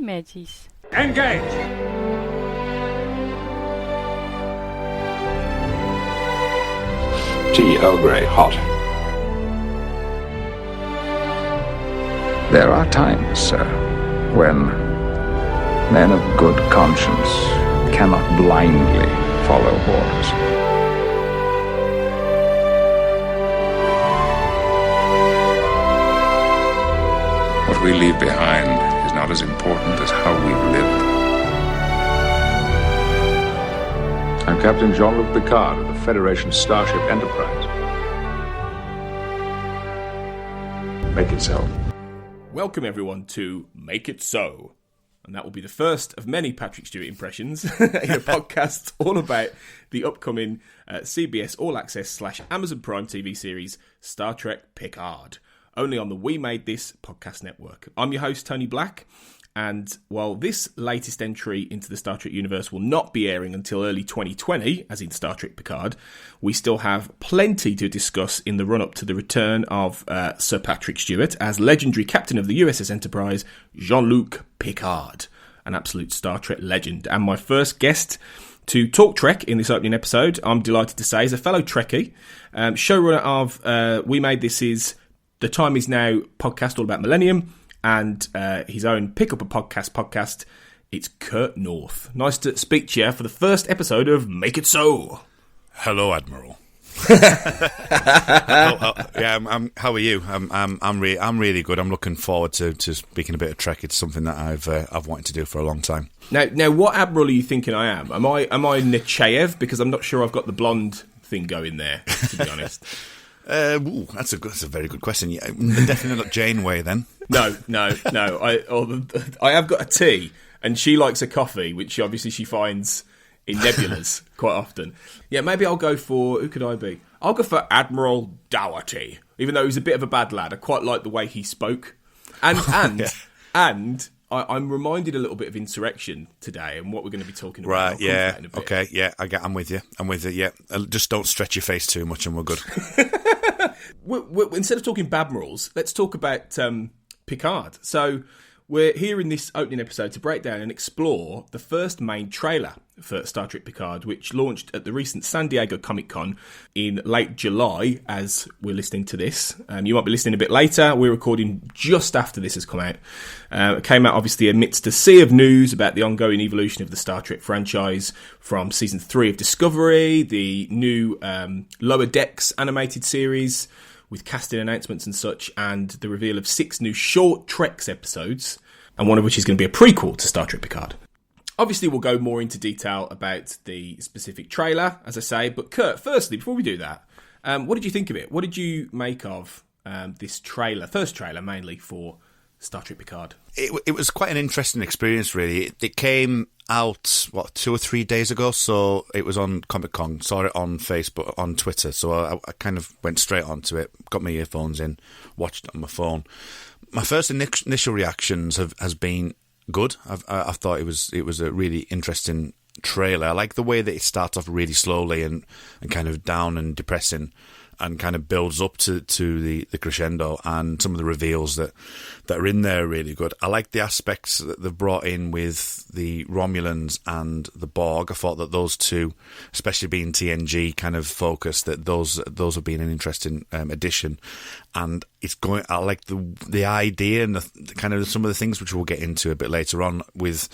mateys. Engage! Tea Earl Grey, hot. There are times, sir, when men of good conscience cannot blindly follow orders. What we leave behind is not as important as how we've lived. I'm Captain Jean-Luc Picard of the Federation Starship Enterprise. Make it so. Welcome everyone to Make It So. And that will be the first of many Patrick Stewart impressions in a podcast all about the upcoming CBS All Access / Amazon Prime TV series Star Trek Picard, only on the We Made This podcast network. I'm your host, Tony Black, and while this latest entry into the Star Trek universe will not be airing until early 2020, as in Star Trek Picard, we still have plenty to discuss in the run-up to the return of Sir Patrick Stewart as legendary captain of the USS Enterprise, Jean-Luc Picard, an absolute Star Trek legend. And my first guest to talk Trek in this opening episode, I'm delighted to say, is a fellow Trekkie, showrunner of We Made This is The Time Is Now podcast all about Millennium, and his own Pick Up a podcast. It's Kurt North. Nice to speak to you for the first episode of Make It So. Hello, Admiral. How are you? I'm really good. I'm looking forward to speaking a bit of Trek. It's something that I've wanted to do for a long time. Now, what Admiral are you thinking I am? Am I Nechayev? Because I'm not sure I've got the blonde thing going there, to be honest. That's a very good question. Yeah, definitely not Janeway then. No. I have got a tea, and she likes a coffee, which obviously she finds in nebulas quite often. Yeah, maybe I'll go for, who could I be? I'll go for Admiral Dougherty, even though he's a bit of a bad lad. I quite like the way he spoke, and I'm reminded a little bit of Insurrection today and what we're going to be talking about. Right, yeah, okay, yeah, I'm with you, yeah. Just don't stretch your face too much and we're good. Instead of talking Badmirals, let's talk about Picard. So we're here in this opening episode to break down and explore the first main trailer for Star Trek Picard, which launched at the recent San Diego Comic-Con in late July, as we're listening to this. You might be listening a bit later. We're recording just after this has come out. It came out, obviously, amidst a sea of news about the ongoing evolution of the Star Trek franchise from Season 3 of Discovery, the new Lower Decks animated series with casting announcements and such, and the reveal of 6 new short Treks episodes, and one of which is going to be a prequel to Star Trek Picard. Obviously, we'll go more into detail about the specific trailer, as I say, but Kurt, firstly, before we do that, what did you think of it? What did you make of this trailer, first trailer mainly, for Star Trek Picard? It was quite an interesting experience, really. It came out, 2 or 3 days ago, so it was on Comic-Con, saw it on Facebook, on Twitter, so I kind of went straight onto it, got my earphones in, watched it on my phone. My first initial reactions has been good. I thought it was a really interesting trailer. I like the way that it starts off really slowly and kind of down and depressing, and kind of builds up to the crescendo, and some of the reveals that are in there are really good. I like the aspects that they've brought in with the Romulans and the Borg. I thought that those two, especially being TNG kind of focused, that those have been an interesting addition. And I like the idea and the kind of some of the things which we'll get into a bit later on with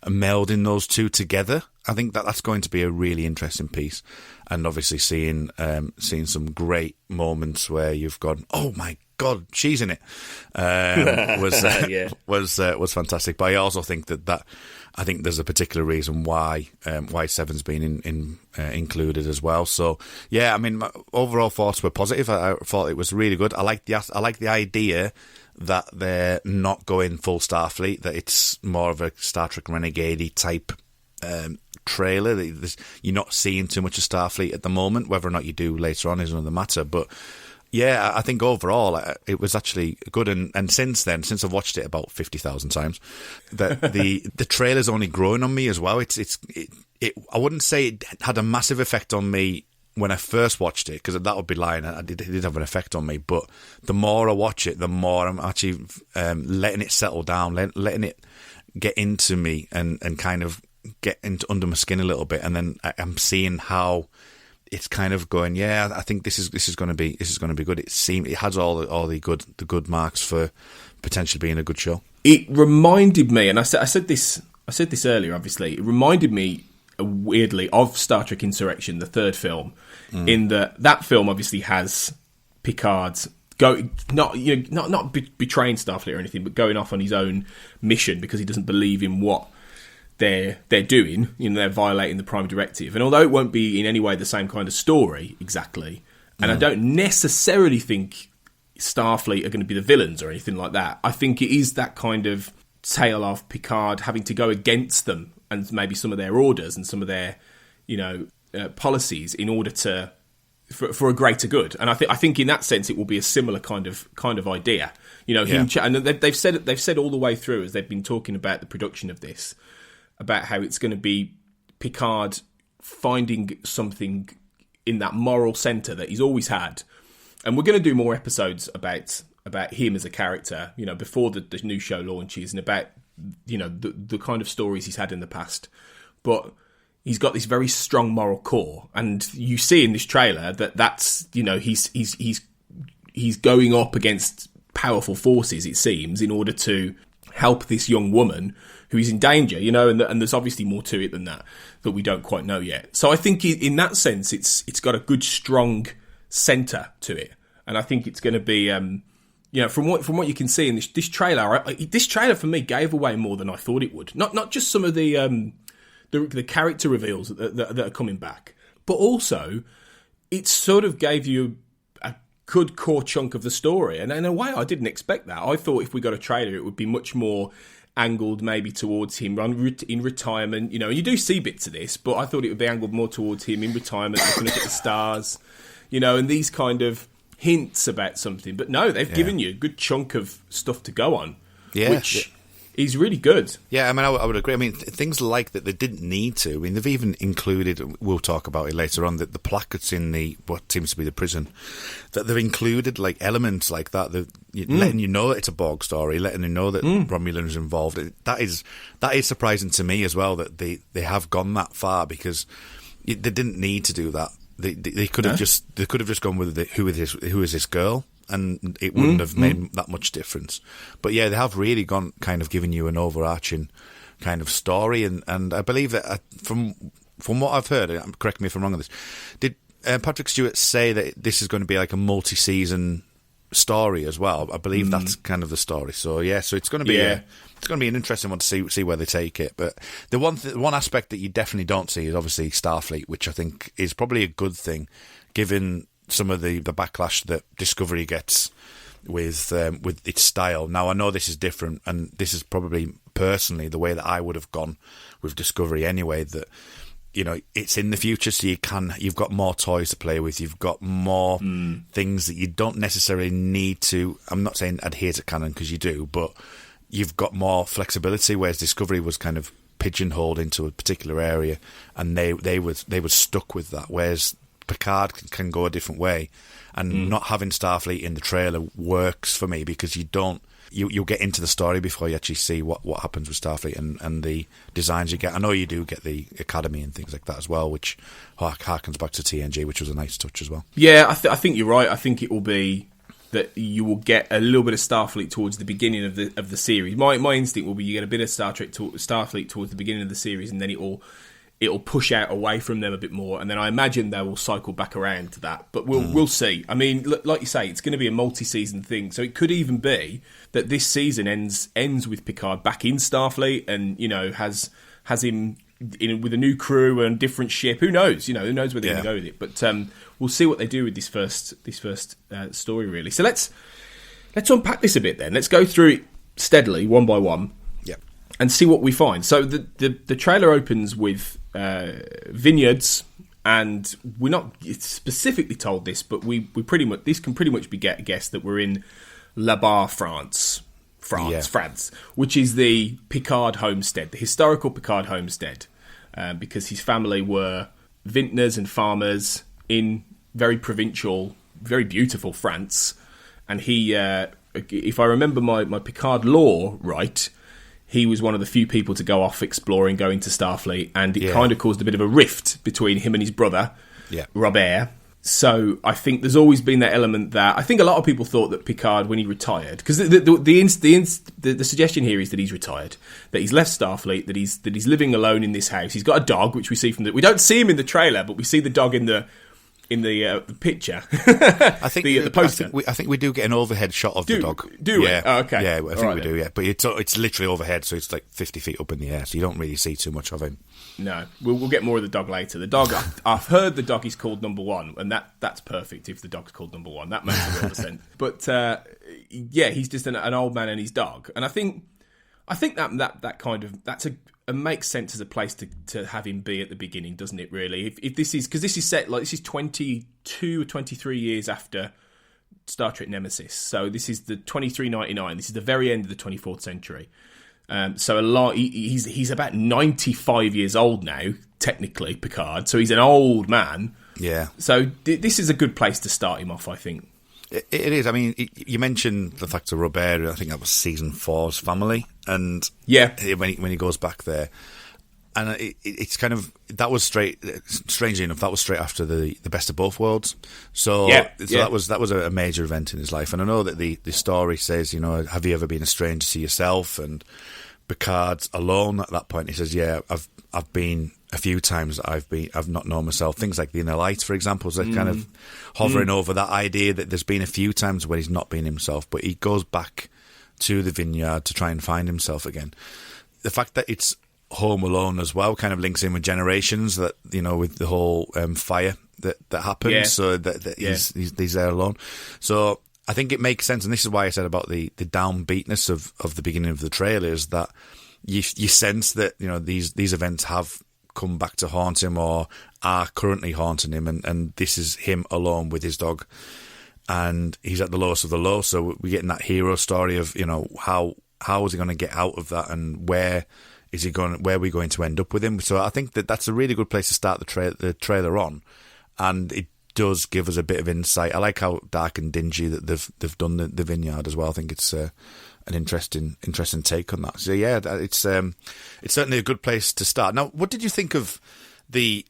melding those two together. I think that's going to be a really interesting piece, and obviously seeing some great moments where you've gone, oh my god, she's in it, was fantastic. But I also think that I think there's a particular reason why Seven's been included as well. So yeah, I mean, my overall thoughts were positive. I thought it was really good. I like the idea that they're not going full Starfleet, that it's more of a Star Trek Renegade-y type trailer. You're not seeing too much of Starfleet at the moment. Whether or not you do later on is another matter. But yeah, I think overall it was actually good. And since then, since I've watched it about 50,000 times, the trailer's only growing on me as well. I wouldn't say it had a massive effect on me when I first watched it, because that would be lying. It did have an effect on me, but the more I watch it, the more I'm actually letting it settle down, letting it get into me and kind of get into under my skin a little bit, and then I'm seeing how it's kind of going. Yeah, I think this is going to be good. It has all the good marks for potentially being a good show. It reminded me, and I said this earlier. Obviously, it reminded me weirdly of Star Trek Insurrection, the third film, in that film obviously has Picard not betraying Starfleet or anything, but going off on his own mission because he doesn't believe in what they're doing. They're violating the Prime Directive. And although it won't be in any way the same kind of story exactly, and I don't necessarily think Starfleet are going to be the villains or anything like that, I think it is that kind of tale of Picard having to go against them and maybe some of their orders and some of their policies in order to for a greater good. And I think in that sense it will be a similar kind of idea. And they've said all the way through as they've been talking about the production of this, about how it's going to be Picard finding something in that moral centre that he's always had. And we're going to do more episodes about him as a character, before the new show launches, and about the kind of stories he's had in the past. But he's got this very strong moral core, and you see in this trailer that's he's going up against powerful forces, it seems, in order to help this young woman who is in danger, and there's obviously more to it than that we don't quite know yet. So I think in that sense it's got a good strong centre to it, and I think it's going to be from what you can see in this trailer. This trailer for me gave away more than I thought it would. Not just some of the character reveals that are coming back, but also it sort of gave you a good core chunk of the story. And in a way, I didn't expect that. I thought if we got a trailer, it would be much more angled maybe towards him in retirement. You do see bits of this, but I thought it would be angled more towards him in retirement, looking up at the stars, and these kind of hints about something. But no, they've given you a good chunk of stuff to go on, which is really good. Yeah, I mean, I would agree. I mean, things like that they didn't need to. I mean, they've even included, we'll talk about it later on, the placards in what seems to be the prison, that they've included like elements like that, letting you know that it's a Borg story, letting you know that Romulans are involved. That is surprising to me as well, that they have gone that far, because they didn't need to do that. They could have just gone with who is this girl, and it wouldn't have made that much difference. But yeah, they have really gone kind of giving you an overarching kind of story, and I believe that from what I've heard, correct me if I'm wrong on this, did Patrick Stewart say that this is going to be like a multi-season story as well? I believe that's kind of the story. So yeah, so it's going to be it's going to be an interesting one to see where they take it. But the one aspect that you definitely don't see is obviously Starfleet, which I think is probably a good thing, given some of the backlash that Discovery gets with its style. Now, I know this is different, and this is probably personally the way that I would have gone with Discovery anyway, that it's in the future, so you've got more toys to play with, you've got more things that you don't necessarily need to, I'm not saying adhere to canon, because you do, but you've got more flexibility, whereas Discovery was kind of pigeonholed into a particular area, and they were stuck with that, whereas Picard can go a different way, and not having Starfleet in the trailer works for me, because you'll get into the story before you actually see what happens with Starfleet and the designs you get. I know you do get the Academy and things like that as well, which harkens back to TNG, which was a nice touch as well. Yeah, I think you're right. I think it will be that you will get a little bit of Starfleet towards the beginning of the series. My instinct will be you get a bit of Starfleet towards the beginning of the series, and then it'll push out away from them a bit more, and then I imagine they will cycle back around to that. But we'll see. I mean, like you say, it's going to be a multi-season thing, so it could even be that this season ends with Picard back in Starfleet, and has him with a new crew and a different ship. Who knows? Who knows where they're going to go with it? But we'll see what they do with this first story, really. So let's unpack this a bit then. Let's go through it steadily, one by one, and see what we find. So the trailer opens with vineyards, and we're not specifically told this, but this can pretty much be guessed that we're in La Barre, France, which is the Picard homestead, the historical Picard homestead, because his family were vintners and farmers in very provincial, very beautiful France, and he, if I remember my Picard lore right, he was one of the few people to go off exploring, going to Starfleet, and it kind of caused a bit of a rift between him and his brother, Robert. So I think there's always been that element that I think a lot of people thought that Picard, when he retired, because the suggestion here is that he's retired, that he's left Starfleet, that he's living alone in this house. He's got a dog, which we see from we don't see him in the trailer, but we see the dog in the picture. I think the poster. I think we do get an overhead shot of the dog. Do we? Yeah. Oh, okay. Yeah, I think we do. Yeah, but it's literally overhead, so it's like 50 feet up in the air, so you don't really see too much of him. No, we'll get more of the dog later. The dog, I've heard the dog is called Number One, and that's perfect if the dog's called Number One. That makes a lot of sense. But he's just an old man and his dog, and I think that kind of it makes sense as a place to have him be at the beginning, doesn't it? Really, if this is, because this is set like this is 22 or 23 years after Star Trek Nemesis, so this is the 2399. This is the very end of the 24th century. So he's about 95 years old now, technically, Picard. So he's an old man. Yeah. So this is a good place to start him off, I think. It is. I mean, you mentioned the fact of Robert. I think that was season 4's family, and when he goes back there, and it's kind of that was strangely enough, that was straight after the Best of Both Worlds. So that was a major event in his life. And I know that the story says, have you ever been a stranger to yourself? And Picard's alone at that point. He says, I've been a few times that I've not known myself. Things like the Inner Light, for example, so kind of hovering over that idea that there's been a few times where he's not been himself, but he goes back to the vineyard to try and find himself again. The fact that it's Home Alone as well kind of links in with Generations, that with the whole fire that happens, so that he's there alone. So I think it makes sense, and this is why I said about the downbeatness of the beginning of the trailer, is that you sense that these events have come back to haunt him or are currently haunting him, and this is him alone with his dog, and he's at the lowest of the low. So we're getting that hero story of how is he going to get out of that, and where are we going to end up with him? So I think that's a really good place to start the trailer on, and it does give us a bit of insight. I like how dark and dingy that they've done the vineyard as well. I think it's an interesting take on that. So it's certainly a good place to start. Now, what did you think of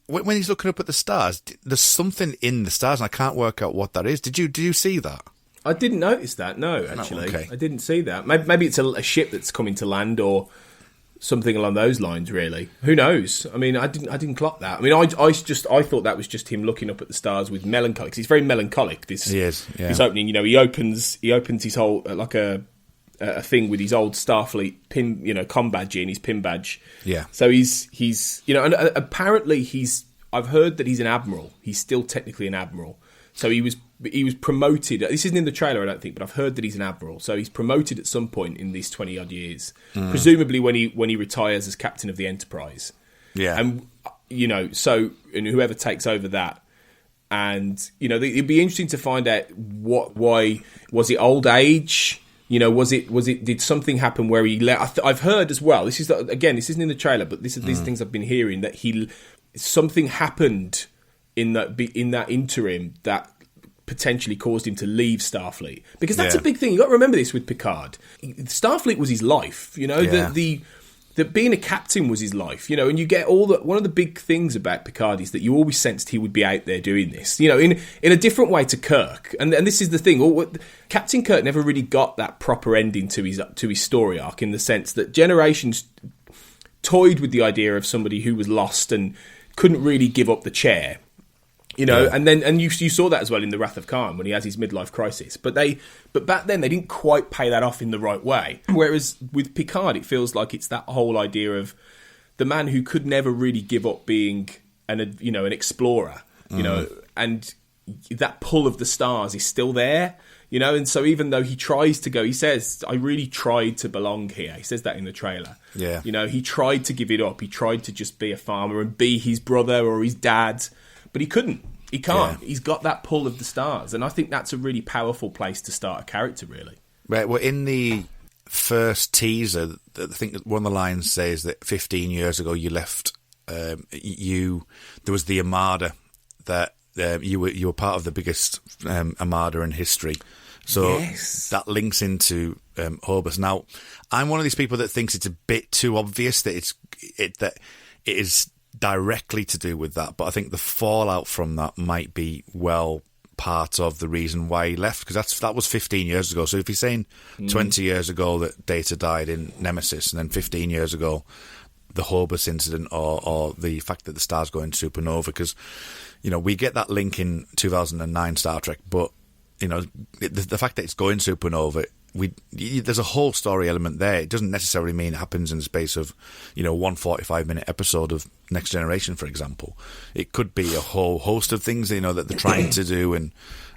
when he's looking up at the stars? There's something in the stars, and I can't work out what that is. Did you see that? I didn't notice that. No, actually, okay. I didn't see that. Maybe it's a ship that's coming to land or something along those lines. Really, who knows? I mean, I didn't clock that. I mean, I thought that was just him looking up at the stars with melancholy, because he's very melancholic. This opening, he opens his whole like a thing with his old Starfleet pin, com badge in his pin badge. Yeah. So he's and apparently I've heard that he's an admiral. He's still technically an admiral. So he was promoted. This isn't in the trailer, I don't think, but I've heard that he's an admiral. So he's promoted at some point in these 20-odd years, presumably when he retires as captain of the Enterprise. Yeah. And and whoever takes over that, and it'd be interesting to find out why was it old age. Did something happen where he left? I've heard as well. This isn't in the trailer, but these things I've been hearing, that something happened in that interim that potentially caused him to leave Starfleet, because that's a big thing. You got to remember this with Picard. Starfleet was his life. The being a captain was his life, and you get one of the big things about Picard is that you always sensed he would be out there doing this, in a different way to Kirk. And this is the thing. Captain Kirk never really got that proper ending to his story arc, in the sense that Generations toyed with the idea of somebody who was lost and couldn't really give up the chair. And you saw that as well in The Wrath of Khan, when he has his midlife crisis. But back then they didn't quite pay that off in the right way. Whereas with Picard, it feels like it's that whole idea of the man who could never really give up being an explorer, and that pull of the stars is still there, And so even though he tries to go, he says, "I really tried to belong here." He says that in the trailer. Yeah. He tried to give it up. He tried to just be a farmer and be his brother or his dad. But he couldn't. He can't. Yeah. He's got that pull of the stars. And I think that's a really powerful place to start a character, really. Right. Well, in the first teaser, I think one of the lines says that 15 years ago you left, there was the Armada, that you were part of the biggest Armada in history. So Yes. that links into Hobus. Now, I'm one of these people that thinks it's a bit too obvious that it is directly to do with that, but I think the fallout from that might be part of the reason why he left, because that was 15 years ago. So if you're saying 20 years ago that Data died in Nemesis, and then 15 years ago the Hobus incident, or the fact that the star's going supernova, because we get that link in 2009 Star Trek, but the fact that it's going supernova, there's a whole story element there. It doesn't necessarily mean it happens in the space of, 1 45-minute episode of Next Generation, for example. It could be a whole host of things, that they're trying to do, and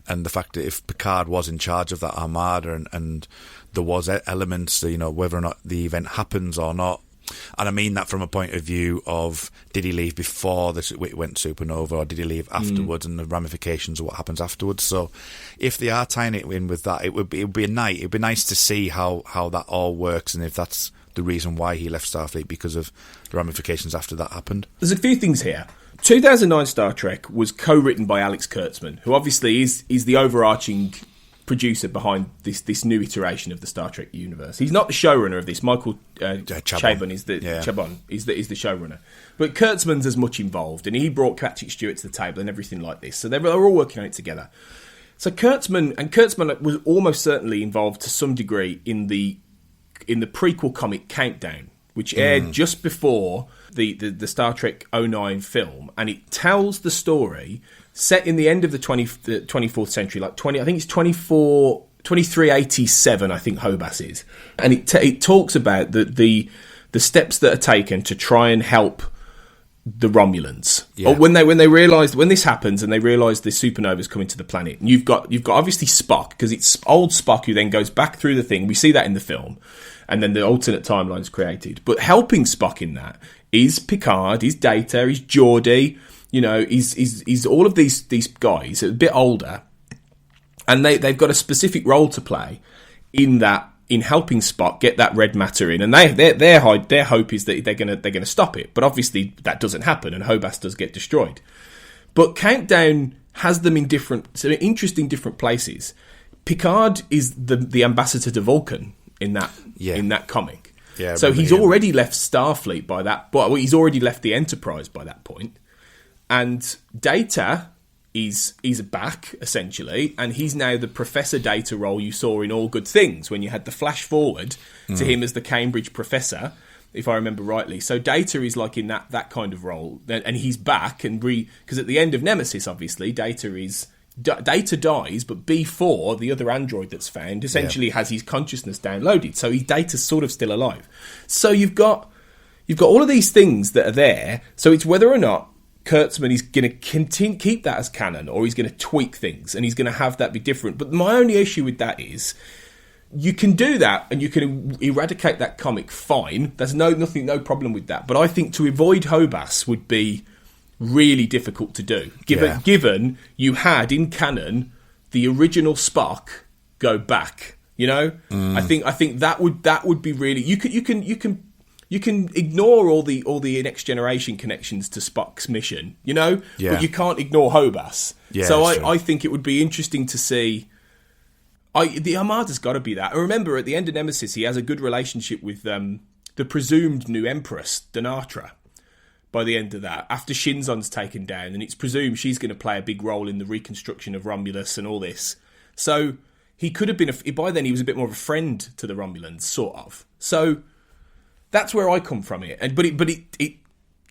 the fact that if Picard was in charge of that armada, and there was elements, whether or not the event happens or not. And I mean that from a point of view of, did he leave before it went supernova, or did he leave afterwards, and the ramifications of what happens afterwards. So if they are tying it in with that, it would be nice to see how that all works, and if that's the reason why he left Starfleet, because of the ramifications after that happened. There's a few things here. 2009 Star Trek was co-written by Alex Kurtzman, who obviously is the overarching producer behind this new iteration of the Star Trek universe. He's not the showrunner of this. Michael Chabon is the showrunner, but Kurtzman's as much involved, and he brought Patrick Stewart to the table and everything like this. So they're all working on it together. So Kurtzman was almost certainly involved to some degree in the prequel comic Countdown, which aired just before the Star Trek 09 film, and it tells the story set in the end of the 24th century, I think it's 2387, I think Hobus is. And it talks about the steps that are taken to try and help the Romulans. Yeah. Or when they realised, when this happens and they realise the supernova's coming to the planet, and you've got obviously Spock, because it's old Spock who then goes back through the thing. We see that in the film. And then the alternate timeline's created. But helping Spock in that is Picard, is Data, is Geordi, is all of these guys a bit older, and they've got a specific role to play in helping Spock get that red matter in, and their hope is that they're gonna stop it. But obviously that doesn't happen, and Hobus does get destroyed. But Countdown has them in interesting different places. Picard is the ambassador to Vulcan in that comic. Yeah, so he's already left Starfleet by that. Well, he's already left the Enterprise by that point. And Data is back, essentially, and he's now the Professor Data role you saw in All Good Things, when you had the flash forward to him as the Cambridge professor, if I remember rightly. So Data is like in that kind of role, and he's back, because at the end of Nemesis, obviously, Data dies, but B4, the other android that's found, essentially has his consciousness downloaded, so Data's sort of still alive. So you've got all of these things that are there, so it's whether or not Kurtzman is going to keep that as canon, or he's going to tweak things, and he's going to have that be different. But my only issue with that is, you can do that, and you can eradicate that comic, fine. There's no problem with that. But I think to avoid Hobus would be really difficult to do, given you had in canon the original Spock go back. I think that would be really, you can ignore all the Next Generation connections to Spock's mission, but you can't ignore Hobus. Yeah, so I think it would be interesting to see. The Armada's got to be that. I remember at the end of Nemesis, he has a good relationship with the presumed new Empress, Donatra. By the end of that, after Shinzon's taken down, and it's presumed she's going to play a big role in the reconstruction of Romulus and all this. So he could have been by then he was a bit more of a friend to the Romulans, sort of. So that's where I come from it. But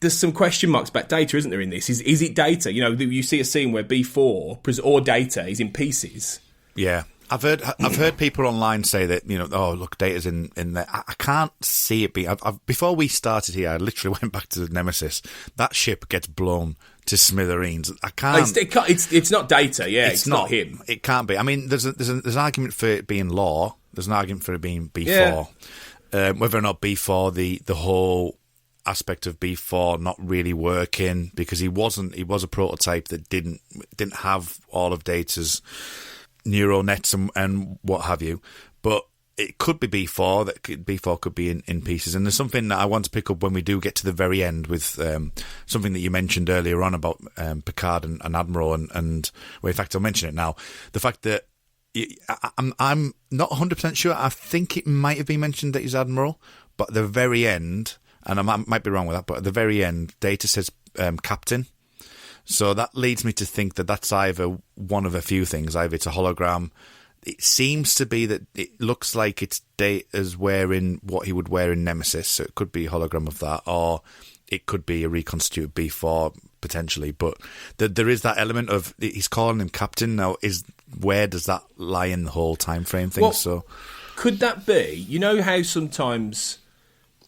there's some question marks about Data, isn't there? In this, is it Data? You see a scene where B4 or Data is in pieces. Yeah. I've heard people online say that, oh, look, Data's in there. I can't see it being. Before we started here, I literally went back to the Nemesis. That ship gets blown to smithereens. I can't. It's not Data. Yeah, it's not him. It can't be. I mean, there's an argument for it being Law. There's an argument for it being B4. Yeah. Whether or not B4, the whole aspect of B4 not really working, because he was a prototype that didn't have all of Data's neural nets and what have you, but it could be B4. B4 could be in pieces. And there's something that I want to pick up when we do get to the very end with something that you mentioned earlier on about Picard and Admiral, and well, in fact, I'll mention it now. The fact that I'm not 100% sure. I think it might have been mentioned that he's Admiral, but at the very end, and I might be wrong with that, but at the very end, Data says Captain. So that leads me to think that that's either one of a few things. Either it's a hologram. It seems to be that it looks like it's Data's wearing what he would wear in Nemesis, so it could be a hologram of that, or it could be a reconstituted B4 potentially. But there is that element of he's calling him Captain now. Where does that lie in the whole time frame thing? Well, so could that be? You know how sometimes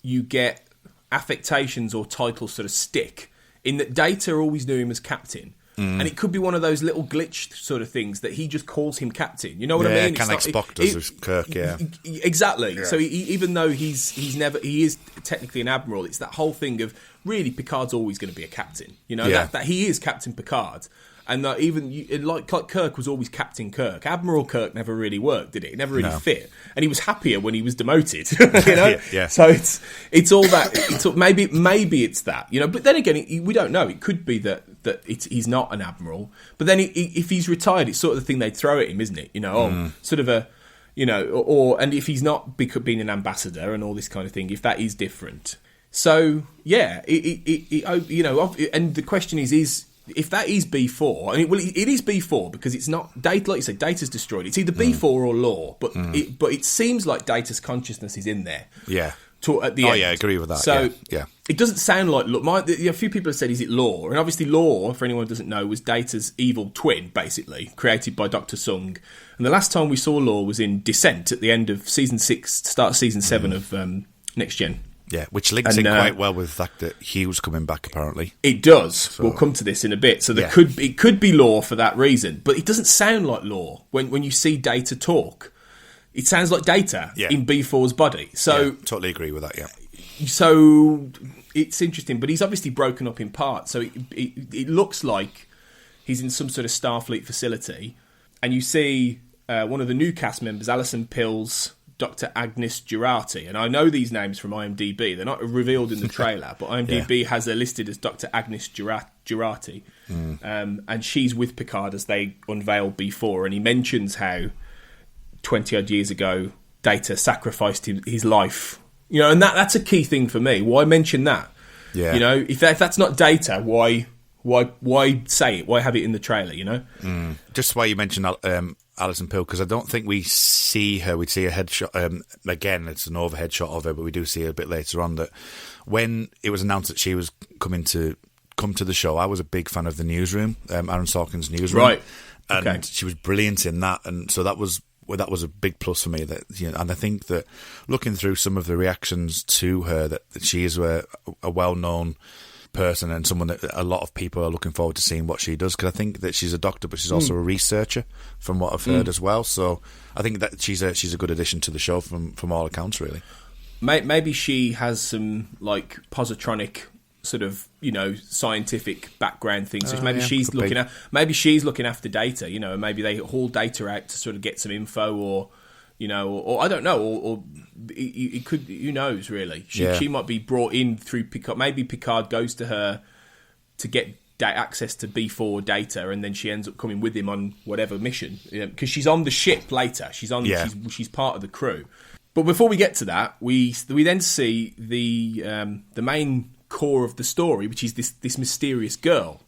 you get affectations or titles sort of stick in that Data always knew him as Captain. And it could be one of those little glitch sort of things that he just calls him Captain. You know what I mean? Kind of like Spock does with Kirk, yeah. Exactly. Yeah. So even though he is technically an admiral, it's that whole thing of really Picard's always going to be a captain. You know, that he is Captain Picard. And that like Kirk was always Captain Kirk. Admiral Kirk never really worked, did it? It never really fit. And he was happier when he was demoted. You know, yeah. So it's all that. Maybe it's that. You know, but then again, we don't know. It could be that he's not an admiral. But then if he's retired, it's sort of the thing they'd throw at him, isn't it? You know, sort of a, you know, and if he's not being an ambassador and all this kind of thing, if that is different. So yeah, you know, and the question is. If that is B4, I mean, it is B4 because it's not Data. Like you said, Data's destroyed. It's either B4 or Law, but it seems like Data's consciousness is in there. Yeah. At the end. Yeah, I agree with that. So yeah. It doesn't sound like Law. A few people have said, "Is it Law?" And obviously, Law, for anyone who doesn't know, was Data's evil twin, basically created by Dr. Sung. And the last time we saw Law was in Descent at the end of season 6, start of season 7 of Next Gen. Yeah, which links in quite well with the fact that Hugh's coming back, apparently. It does. So, we'll come to this in a bit. So it could be Law for that reason, but it doesn't sound like Law when you see Data talk. It sounds like Data in B4's body. So totally agree with that. Yeah. So it's interesting, but he's obviously broken up in parts. So it looks like he's in some sort of Starfleet facility, and you see one of the new cast members, Alison Pill's Dr. Agnes Girardi, and I know these names from IMDb. They're not revealed in the trailer, but IMDb has her listed as Dr. Agnes Girardi, and she's with Picard as they unveil B4, and he mentions how 20-odd years ago Data sacrificed his life. You know, and that's a key thing for me. Why mention that? Yeah. You know, if that's not Data, why say it? Why have it in the trailer? You know, just why you mentioned Alison Pill, because I don't think we see her. We'd see a headshot. Again, it's an overhead shot of her, but we do see her a bit later on. That when it was announced that she was come to the show, I was a big fan of the Newsroom, Aaron Sorkin's Newsroom, right? And she was brilliant in that, and so that was a big plus for me. That, you know, and I think that looking through some of the reactions to her, that she is a well-known person and someone that a lot of people are looking forward to seeing what she does, because I think that she's a doctor, but she's also a researcher, from what I've heard as well. So I think that she's a good addition to the show from all accounts, really. Maybe she has some like positronic sort of, you know, scientific background things. So maybe she's looking after Data, you know, and maybe they haul Data out to sort of get some info, or you know, or I don't know, or it could, who knows, really. She might be brought in through Picard. Maybe Picard goes to her to get access to B4 Data, and then she ends up coming with him on whatever mission, because she's on the ship later. She's she's part of the crew. But before we get to that, we then see the main core of the story, which is this mysterious girl,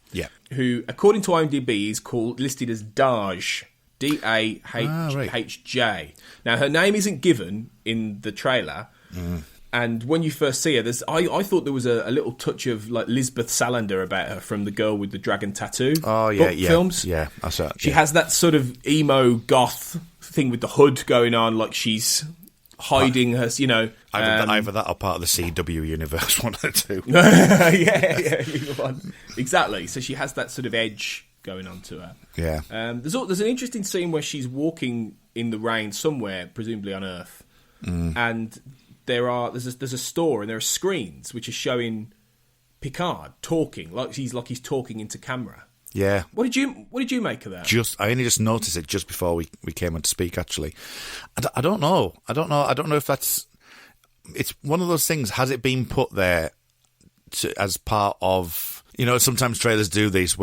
who, according to IMDb, is listed as Dahj. Dahj. Now, her name isn't given in the trailer, and when you first see her, I thought there was a little touch of like Lisbeth Salander about her from the Girl with the Dragon Tattoo films. Yeah, I saw it. She has that sort of emo goth thing with the hood going on, like she's hiding her, you know. Either that or part of the CW universe, one or two. yeah, exactly. So she has that sort of edge going on to her. Yeah. There's an interesting scene where she's walking in the rain somewhere, presumably on Earth, and there's a store and there are screens which are showing Picard talking like he's talking into camera. Yeah. What did you make of that? I only just noticed it just before we came on to speak. Actually, I don't know. I don't know if it's one of those things. Has it been put there as part of You know, sometimes trailers do these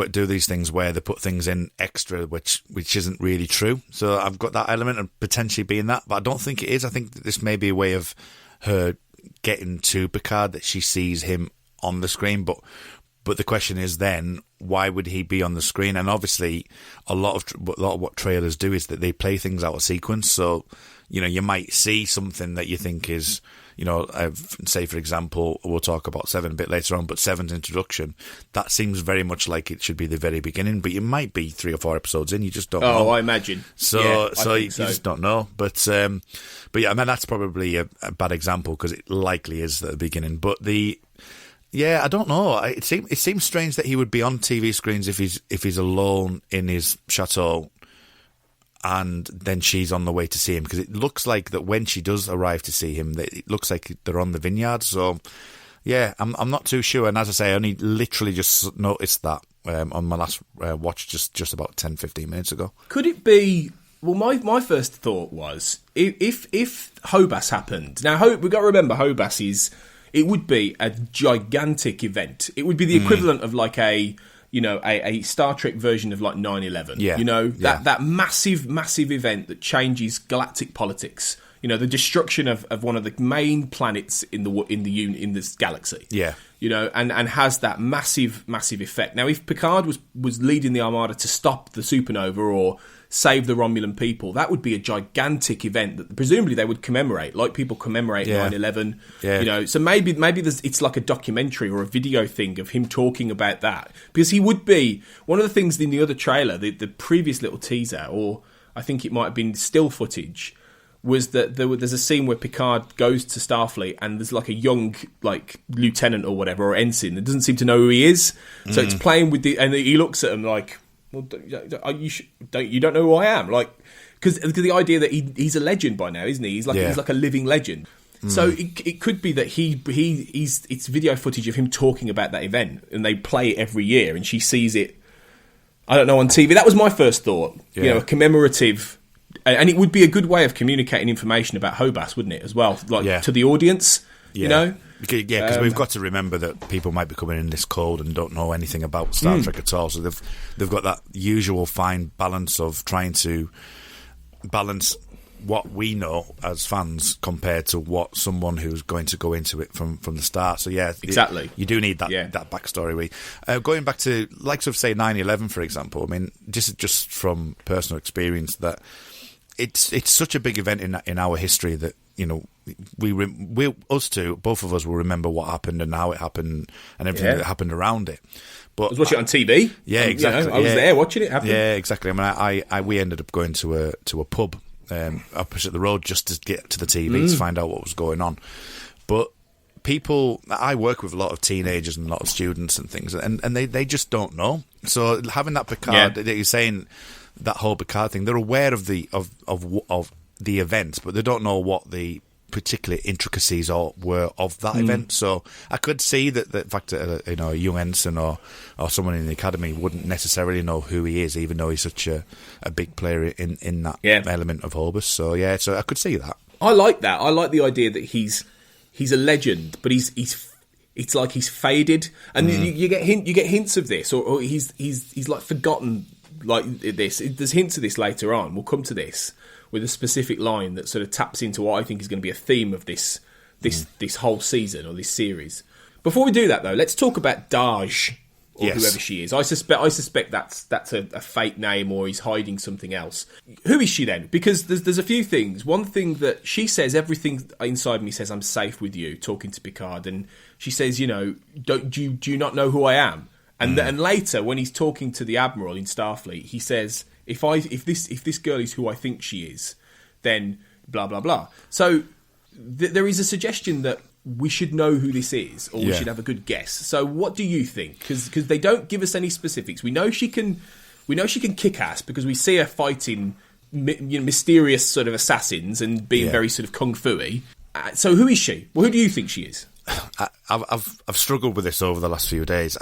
things where they put things in extra, which isn't really true. So I've got that element of potentially being that, but I don't think it is. I think that this may be a way of her getting to Picard, that she sees him on the screen. But the question is then, why would he be on the screen? And obviously, a lot of what trailers do is that they play things out of sequence. So, you know, you might see something that you think is, you know, say, for example, we'll talk about Seven a bit later on, but Seven's introduction, that seems very much like it should be the very beginning, but you might be 3 or 4 episodes in, you just don't know. Oh, I imagine. So you just don't know. But yeah, I mean, that's probably a bad example because it likely is at the beginning. But I don't know. It seems strange that he would be on TV screens if he's alone in his chateau, and then she's on the way to see him, because it looks like that when she does arrive to see him, it looks like they're on the vineyard. So, yeah, I'm not too sure. And as I say, I only literally just noticed that on my last watch just about 10, 15 minutes ago. Could it be... Well, my first thought was, if Hobas happened... Now, we've got to remember, Hobas is... It would be a gigantic event. It would be the equivalent of like a Star Trek version of like 9/11. Yeah. You know, that massive event that changes galactic politics. You know, the destruction of one of the main planets in this galaxy. Yeah. You know, and has that massive effect. Now, if Picard was leading the Armada to stop the supernova or save the Romulan people, that would be a gigantic event that presumably they would commemorate, like people commemorate 9/11. Yeah. You know, so maybe it's like a documentary or a video thing of him talking about that, because he would be one of the things in the other trailer, the previous little teaser, or I think it might have been still footage, was that there's a scene where Picard goes to Starfleet and there's like a young like lieutenant or whatever, or ensign, that doesn't seem to know who he is. So it's playing with and he looks at him like, well, you don't know who I am, like, because the idea that he's a legend by now, isn't he? He's like a living legend. So it could be that it's video footage of him talking about that event, and they play it every year, and she sees it, I don't know, on TV. That was my first thought. Yeah. You know, a commemorative, and it would be a good way of communicating information about Hobas, wouldn't it, as well, like to the audience. Yeah. You know. Yeah, because we've got to remember that people might be coming in this cold and don't know anything about Star Trek at all. So they've got that usual fine balance of trying to balance what we know as fans compared to what someone who's going to go into it from the start. So yeah, exactly. You do need that backstory. Going back to, like, sort of say 9/11, for example. I mean, just from personal experience, that it's such a big event in our history that, you know, us two, both of us will remember what happened and how it happened and everything that happened around it. But I was watching it on TV. Yeah, exactly. You know, I was there watching it happen. Yeah, exactly. I mean, we ended up going to a pub opposite the road just to get to the TV to find out what was going on. But I work with a lot of teenagers and a lot of students and things, and they just don't know. So having that Picard, that you're saying, that whole Picard thing, they're aware of the event, but they don't know what the particular intricacies were of that event. So I could see that the fact that a young ensign or someone in the academy wouldn't necessarily know who he is, even though he's such a big player in that element of Hobus. So yeah, so I could see that. I like that. I like the idea that he's a legend, but it's like he's faded, and you get hints of this, or he's like forgotten, like this. There's hints of this later on. We'll come to this with a specific line that sort of taps into what I think is going to be a theme of this whole season or this series. Before we do that, though, let's talk about Daj, or whoever she is. I suspect that's a fake name, or he's hiding something else. Who is she then? Because there's a few things. One thing that she says, everything inside me says I'm safe with you, talking to Picard, and she says, you know, do you not know who I am? And and later, when he's talking to the Admiral in Starfleet, he says, if this girl is who I think she is, then blah blah blah. So there is a suggestion that we should know who this is, or we should have a good guess. So what do you think? Because they don't give us any specifics. We know she can kick ass because we see her fighting mysterious sort of assassins and being very sort of kung fu-y. So who is she? Well, who do you think she is? I've struggled with this over the last few days.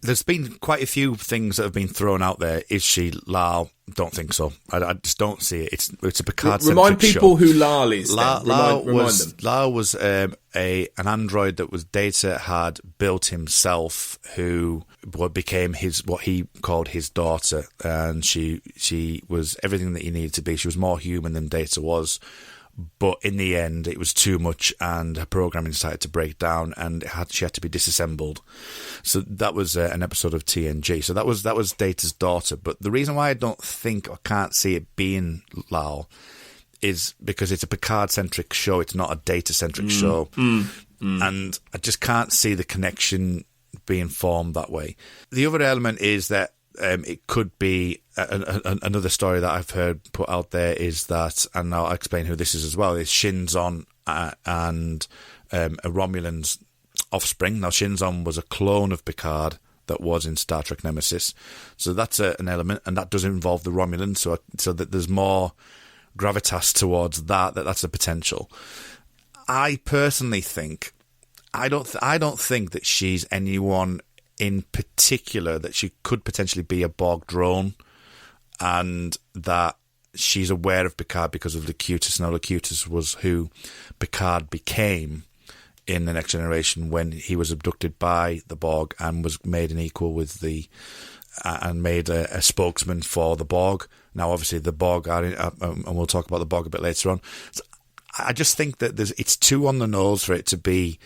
There's been quite a few things that have been thrown out there. Is she Lal? Don't think so. I just don't see it. It's a Picard-centric Remind people show. who Lal is. Remind them. Lal was an android that was Data had built himself, who became what he called his daughter, and she was everything that he needed to be. She was more human than Data was. But in the end, it was too much, and her programming decided to break down, and she had to be disassembled. So that was an episode of TNG. So that was Data's daughter. But the reason why I don't think or can't see it being Lal is because it's a Picard-centric show. It's not a Data-centric show, and I just can't see the connection being formed that way. The other element is that it could be another story that I've heard put out there is that, and I'll explain who this is as well, is Shinzon and a Romulan's offspring. Now, Shinzon was a clone of Picard that was in Star Trek Nemesis. So that's an element, and that does involve the Romulans, so that there's more gravitas towards that's a potential. I personally think, I don't think that she's anyone in particular that she could potentially be a Borg drone, and that she's aware of Picard because of Locutus. Now, Locutus was who Picard became in The Next Generation when he was abducted by the Borg and was made an equal with and made a spokesman for the Borg. Now, obviously, the Borg are, and we'll talk about the Borg a bit later on. So I just think that it's too on the nose for it to be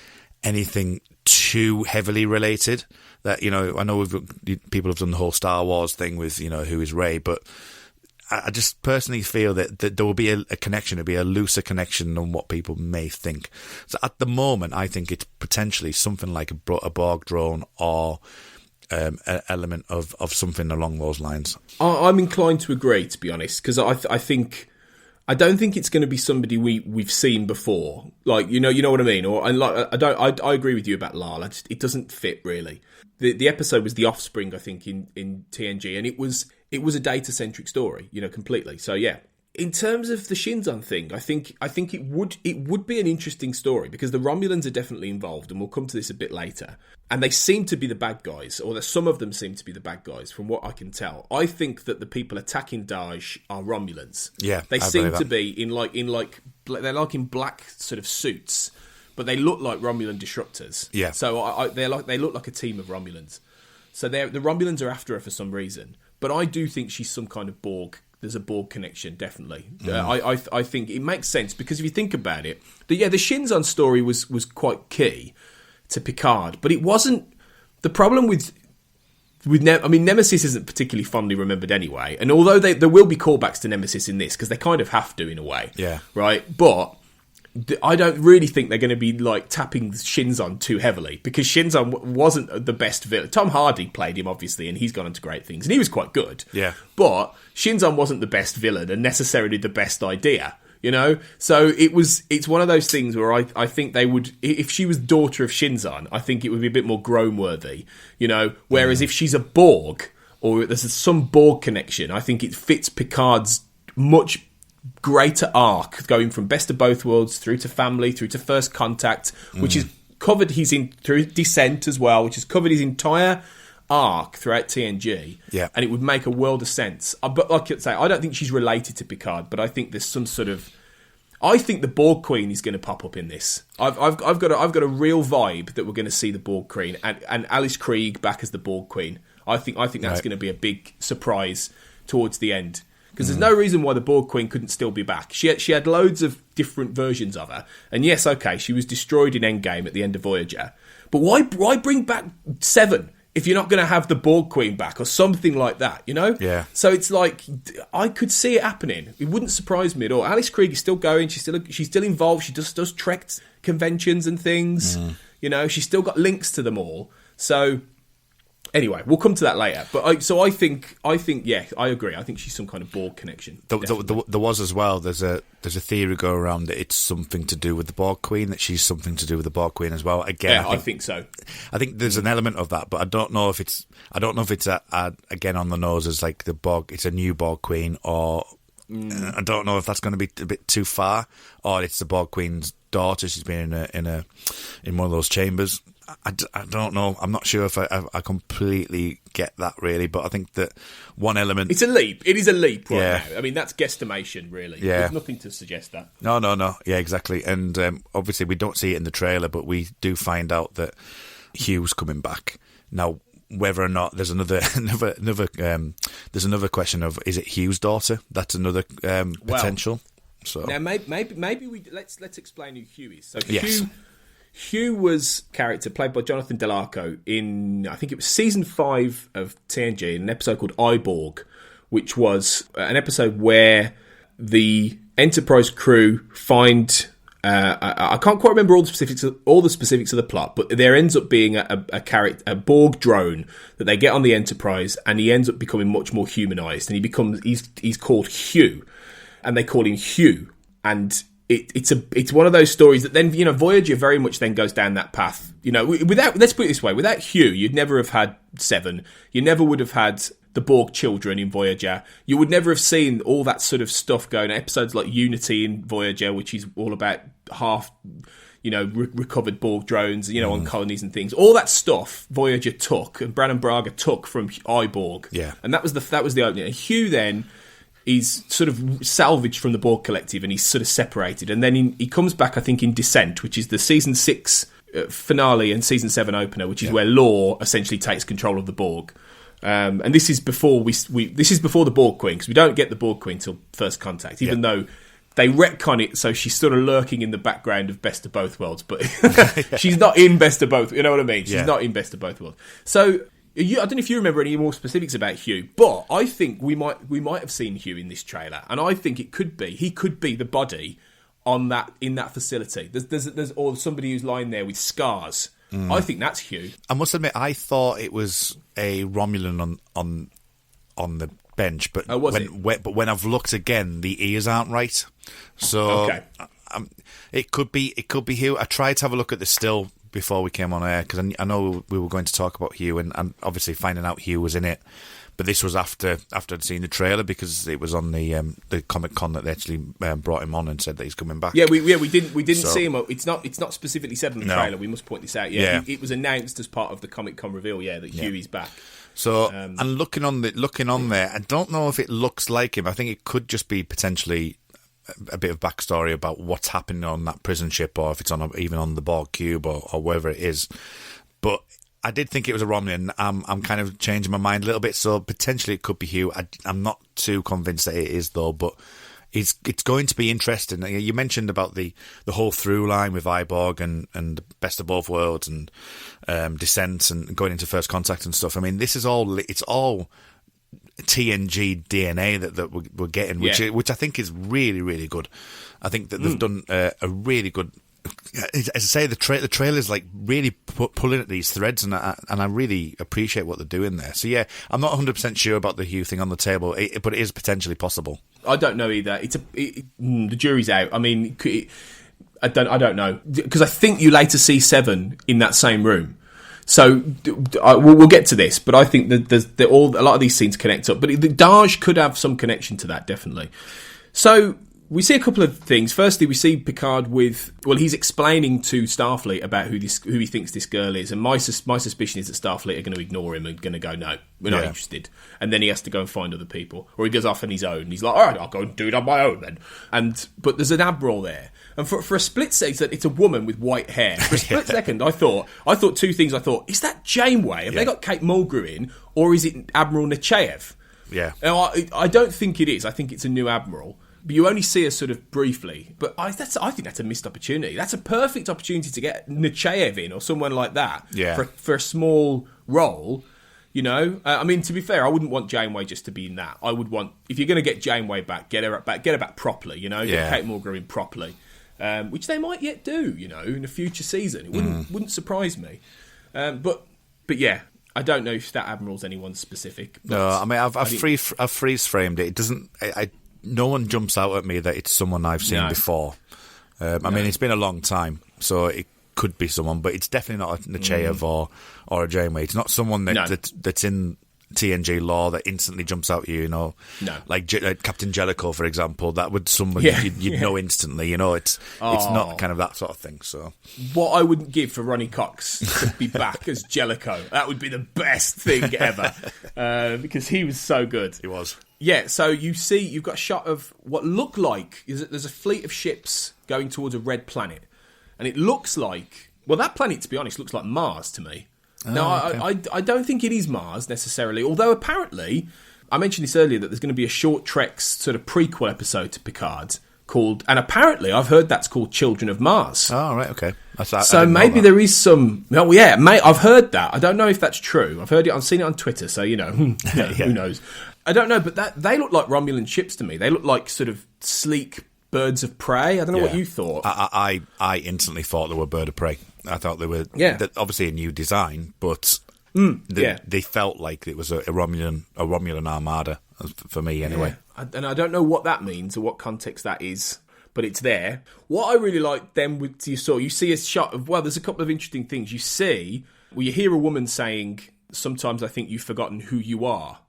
anything too heavily related. That, I know people have done the whole Star Wars thing with, who is Rey, but I just personally feel that there will be a connection, it'll be a looser connection than what people may think. So at the moment, I think it's potentially something like a Borg drone or an element of something along those lines. I'm inclined to agree, to be honest, because I don't think it's going to be somebody we've seen before. Like, you know what I mean? I agree with you about Lal. It doesn't fit really. The episode was The Offspring, I think, in TNG, and it was a Data-centric story, completely. So yeah. In terms of the Shinzon thing, I think it would be an interesting story because the Romulans are definitely involved, and we'll come to this a bit later. And they seem to be the bad guys, or that some of them seem to be the bad guys, from what I can tell. I think that the people attacking Daesh are Romulans. Yeah, they seem to be in they're like in black sort of suits, but they look like Romulan disruptors. Yeah. So they look like a team of Romulans. So the Romulans are after her for some reason, but I do think she's some kind of Borg. There's a Borg connection, definitely. I think it makes sense because if you think about it, the Shinzon story was quite key to Picard, but it wasn't. The problem with Nemesis isn't particularly fondly remembered anyway, and although there will be callbacks to Nemesis in this because they kind of have to in a way, yeah, right, but I don't really think they're going to be like tapping Shinzon too heavily because Shinzon wasn't the best villain. Tom Hardy played him, obviously, and he's gone on to great things, and he was quite good. Yeah. But Shinzon wasn't the best villain and necessarily the best idea, So it's one of those things where I think they would, if she was daughter of Shinzon, I think it would be a bit more groan-worthy, Whereas if she's a Borg or there's some Borg connection, I think it fits Picard's much greater arc going from Best of Both Worlds through to family, through to First Contact, which is covered through Descent as well, which has covered his entire arc throughout TNG. Yeah. And it would make a world of sense. But like I say, I don't think she's related to Picard, but I think there's some sort of... I think the Borg Queen is going to pop up in this. I've got a real vibe that we're going to see the Borg Queen and Alice Krieg back as the Borg Queen. I think that's going to be a big surprise towards the end. Because there's no reason why the Borg Queen couldn't still be back. She had loads of different versions of her. And yes, okay, she was destroyed in Endgame at the end of Voyager. But why bring back Seven if you're not going to have the Borg Queen back or something like that, Yeah. So it's like, I could see it happening. It wouldn't surprise me at all. Alice Krieg is still going. She's still involved. She does Trek conventions and things. She's still got links to them all. So... Anyway, we'll come to that later. But I think, yeah, I agree. I think she's some kind of Borg connection. There was as well. There's a theory go around that it's something to do with the Borg Queen. That she's something to do with the Borg Queen as well. Again, yeah, I think so. I think there's an element of that, but I don't know if it's again on the nose as like the Borg. It's a new Borg Queen, or I don't know if that's going to be a bit too far, or it's the Borg Queen's daughter. She's been in one of those chambers. I don't know. I'm not sure if I completely get that, really, but I think that one element... It's a leap. It is a leap right Yeah. now. I mean, that's guesstimation, really. Yeah. There's nothing to suggest that. No. Yeah, exactly. And obviously we don't see it in the trailer, but we do find out that Hugh's coming back. Now, whether or not there's another there's another question of, is it Hugh's daughter? That's another potential. So now maybe we let's explain who Hugh is. So Yes. Hugh was character played by Jonathan Delarco in, I think it was season 5 of TNG, in an episode called Borg, which was an episode where the Enterprise crew find I can't quite remember all the specifics of the plot, but there ends up being a Borg drone that they get on the Enterprise, and he ends up becoming much more humanized, and he's called Hugh, and they call him Hugh, and it's one of those stories that then, Voyager very much then goes down that path. Let's put it this way, without Hugh, you'd never have had Seven. You never would have had the Borg children in Voyager. You would never have seen all that sort of stuff going. Episodes like Unity in Voyager, which is all about half, recovered Borg drones, on colonies and things. All that stuff Voyager took, and Brannon Braga took from Borg. Yeah. And that was the opening. And Hugh then is sort of salvaged from the Borg collective, and he's sort of separated. And then he comes back, I think, in Descent, which is the season 6 finale and season 7 opener, which is where Lore essentially takes control of the Borg. And this is before this is before the Borg Queen, because we don't get the Borg Queen till First Contact, even though they retcon it, so she's sort of lurking in the background of Best of Both Worlds, but she's not in Best of Both. You know what I mean? She's not in Best of Both Worlds. So I don't know if you remember any more specifics about Hugh, but I think we might have seen Hugh in this trailer, and I think he could be the body in that facility. There's or somebody who's lying there with scars. I think that's Hugh. I must admit, I thought it was a Romulan on the bench, but when I've looked again, the ears aren't right. So it could be Hugh. I tried to have a look at the still before we came on air, because I know we were going to talk about Hugh, and obviously finding out Hugh was in it. But this was after I'd seen the trailer, because it was on the Comic Con that they actually brought him on and said that he's coming back. Yeah, we didn't see him. It's not specifically said in the trailer. We must point this out. Yeah. It was announced as part of the Comic Con reveal. Yeah, that Hughie's back. So and looking on there, I don't know if it looks like him. I think it could just be potentially a bit of backstory about what's happening on that prison ship, or if it's even on the Borg cube, or wherever it is. But I did think it was a Romulan. I'm kind of changing my mind a little bit, so potentially it could be Hugh. I'm not too convinced that it is, though, but it's going to be interesting. You mentioned about the whole through line with Borg and Best of Both Worlds and Descent and going into First Contact and stuff. I mean, it's all TNG DNA that we're getting, which I think is really, really good. I think that they've done a really good... As I say, the trailer's like really pulling at these threads, and I really appreciate what they're doing there. So yeah, I'm not 100% sure about the Hugh thing on the table, but it is potentially possible. I don't know either. The jury's out. I mean, I don't know, because I think you later see Seven in that same room. So we'll get to this, but I think that a lot of these scenes connect up. But the Daj could have some connection to that, definitely. So we see a couple of things. Firstly, we see Picard he's explaining to Starfleet about who he thinks this girl is, and my suspicion is that Starfleet are going to ignore him and going to go, no, we're not interested. And then he has to go and find other people, or he goes off on his own. He's like, all right, I'll go and do it on my own then. But there's an admiral there, and for a split second, it's a woman with white hair. For a split second, I thought two things. I thought, is that Janeway? Have they got Kate Mulgrew in, or is it Admiral Nechayev? Yeah. Now, I don't think it is. I think it's a new admiral. But you only see her sort of briefly. But I think that's a missed opportunity. That's a perfect opportunity to get Nechayev in, or someone like that, for a small role. I mean, to be fair, I wouldn't want Janeway just to be in that. I would want, if you're going to get Janeway back, get her back properly. Get Kate Mulgrew in properly, which they might yet do. In a future season, it wouldn't surprise me. But yeah. I don't know if that admiral's anyone specific. But no, I mean, I've freeze framed it. It doesn't. No one jumps out at me that it's someone I've seen before. I mean, it's been a long time, so it could be someone, but it's definitely not a Nechayev or a Janeway. It's not someone that's in TNG lore that instantly jumps out at you, No. like Captain Jellicoe, for example. That would somebody you'd know instantly. It's not kind of that sort of thing. So what I wouldn't give for Ronnie Cox to be back as Jellicoe, that would be the best thing ever, because he was so good. He was. Yeah, so you've got a shot of what look like there's a fleet of ships going towards a red planet, and it looks like, well, that planet, to be honest, looks like Mars to me. I don't think it is Mars necessarily, although apparently, I mentioned this earlier, that there's going to be a short Trek sort of prequel episode to Picard called, and apparently I've heard that's called Children of Mars. Oh, right, okay. So maybe there is some, I've heard that. I don't know if that's true. I've seen it on Twitter, so, who knows. I don't know, but they look like Romulan ships to me. They look like sort of sleek birds of prey. I don't know what you thought. I instantly thought they were bird of prey. I thought they were obviously a new design, but they felt like it was a Romulan armada for me anyway. Yeah. And I don't know what that means or what context that is, but it's there. What I really like then you see a shot of, there's a couple of interesting things you see. Well, you hear a woman saying, "Sometimes I think you've forgotten who you are.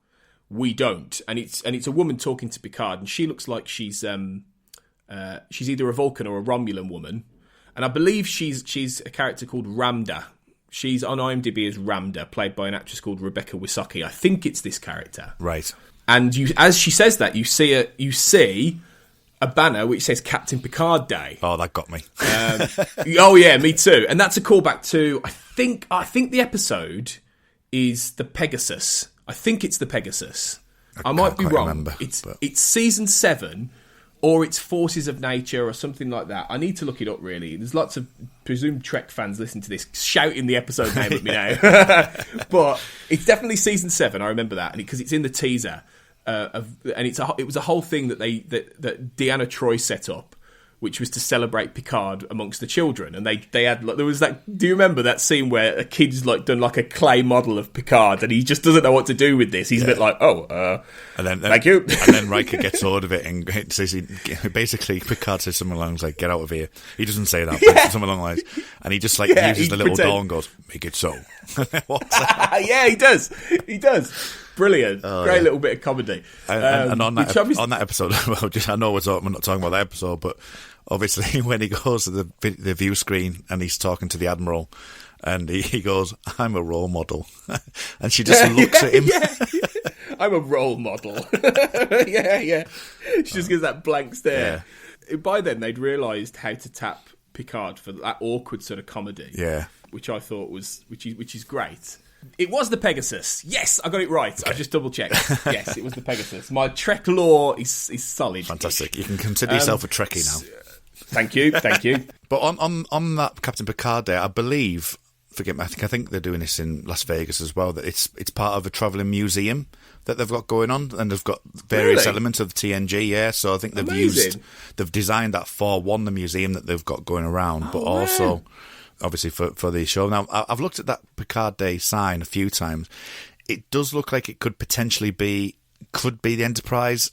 We don't," and it's a woman talking to Picard, and she looks like she's either a Vulcan or a Romulan woman, and I believe she's a character called Ramda. She's on IMDb as Ramda, played by an actress called Rebecca Wysocki. I think it's this character, right? And as she says that, you see a banner which says Captain Picard Day. Oh, that got me. Oh yeah, me too. And that's a callback to I think the episode is the Pegasus. I think it's the Pegasus. I might be wrong. Remember, it's season 7, or it's Forces of Nature, or something like that. I need to look it up. Really, there's lots of presumed Trek fans listening to this shouting the episode name at me now, but it's definitely season 7. I remember that, because it's in the teaser. It was a whole thing that that Deanna Troi set up, which was to celebrate Picard amongst the children, and they had there was that. Do you remember that scene where a kid's done a clay model of Picard, and he just doesn't know what to do with this? He's a bit like, and then thank you. And then Riker gets hold of it and says, basically Picard says something along like, "Get out of here." He doesn't say that, but something along the lines, and he just uses the little doll and goes, "Make it so." Yeah, he does. Brilliant. Great little bit of comedy. And on that episode, I know we're not talking about that episode, but obviously when he goes to the view screen and he's talking to the Admiral, and he goes, "I'm a role model," and she just looks at him. I'm a role model. Yeah. She just gives that blank stare. Yeah. By then, they'd realised how to tap Picard for that awkward sort of comedy. Yeah, which I thought which is great. It was the Pegasus. Yes, I got it right. Okay. I just double checked. Yes, it was the Pegasus. My Trek lore is solid. Fantastic. You can consider yourself a Trekkie now. Thank you. But on that Captain Picard Day, I believe, I think they're doing this in Las Vegas as well, that it's part of a travelling museum that they've got going on, and they've got various elements of the TNG. Yeah, so I think they've designed that for the museum that they've got going around, but also obviously for the show. Now, I've looked at that Picard Day sign a few times. It does look like it could potentially be the Enterprise.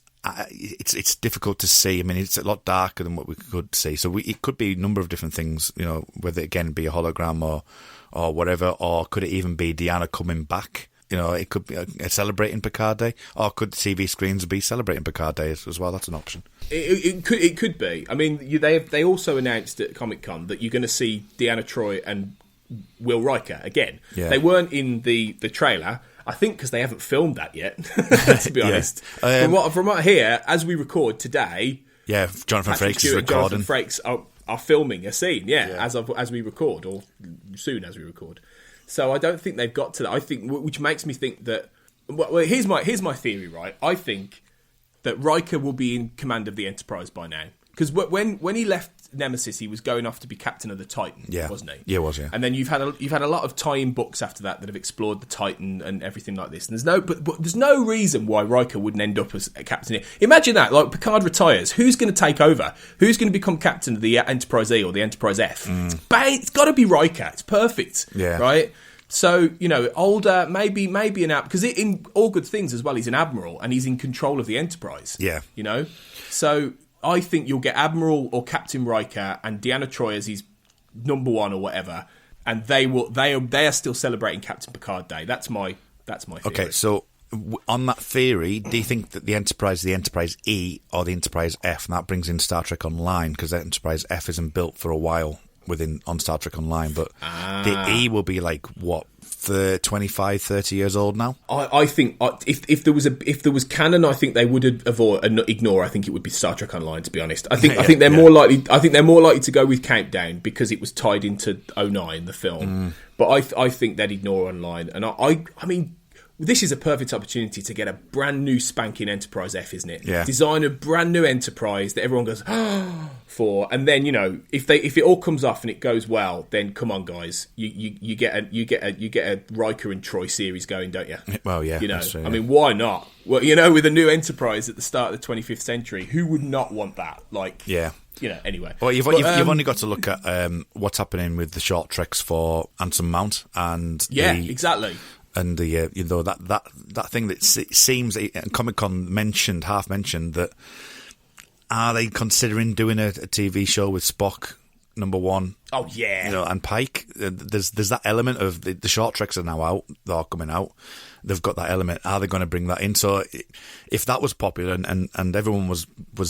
It's difficult to see. I mean, it's a lot darker than what we could see. So it could be a number of different things, whether it again be a hologram or whatever, or could it even be Deanna coming back? It could be celebrating Picard Day, or could the TV screens be celebrating Picard Day as well? That's an option. It could be. I mean, they also announced at Comic-Con that you're going to see Deanna Troi and Will Riker again. Yeah. They weren't in the trailer, I think, because they haven't filmed that yet. To be honest, from what I hear, as we record today, Jonathan Frakes is recording. Jonathan Frakes are filming a scene, as we record, or soon as we record. So I don't think they've got to that. I think, which makes me think that. Well, here's my theory, right? I think that Riker will be in command of the Enterprise by now, because when he left Nemesis, he was going off to be captain of the Titan, wasn't he? Yeah, was. And then you've had a lot of tie-in books after that have explored the Titan and everything like this. And there's no reason why Riker wouldn't end up as a captain. Imagine that, like Picard retires, who's going to take over? Who's going to become captain of the Enterprise E or the Enterprise F? It's got to be Riker. It's perfect, right? So, older, maybe an admiral, because in All Good Things as well, he's an admiral and he's in control of the Enterprise. Yeah, so I think you'll get Admiral or Captain Riker and Deanna Troi as his number one or whatever, and they are still celebrating Captain Picard Day. That's my theory. Okay, so on that theory, do you think that the Enterprise E or the Enterprise F, and that brings in Star Trek Online, because the Enterprise F isn't built for a while on Star Trek Online, but the E will be like, what, 25, 30 years old now? I think if there was canon, I think they would ignore. I think it would be Star Trek Online. To be honest, I think they're more likely. I think they're more likely to go with Countdown because it was tied into 09, the film. But I think they'd ignore Online, and I mean. This is a perfect opportunity to get a brand new spanking Enterprise F, isn't it? Yeah. Design a brand new Enterprise that everyone goes for, and then if it all comes off and it goes well, then come on, guys, you get a Riker and Troy series going, don't you? Well, yeah, that's true, I mean, why not? Well, with a new Enterprise at the start of the 25th century, who would not want that? Anyway. Well, you've only got to look at what's happening with the short treks for Anson Mount and exactly. And the that thing that seems Comic-Con half mentioned that, are they considering doing a TV show with Spock, number one? Oh yeah, and Pike. There's that element of the short treks are now out. They're coming out. They've got that element. Are they going to bring that in? So if that was popular and everyone was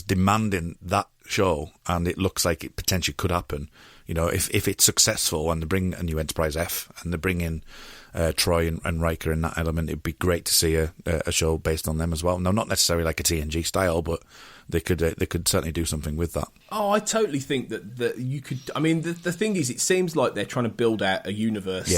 demanding that show, and it looks like it potentially could happen. If it's successful and they bring a new Enterprise F and they bring in Troy and Riker in that element, it'd be great to see a show based on them as well. Now, not necessarily like a TNG style, but they could certainly do something with that. Oh, I totally think that you could. I mean, the thing is, it seems like they're trying to build out a universe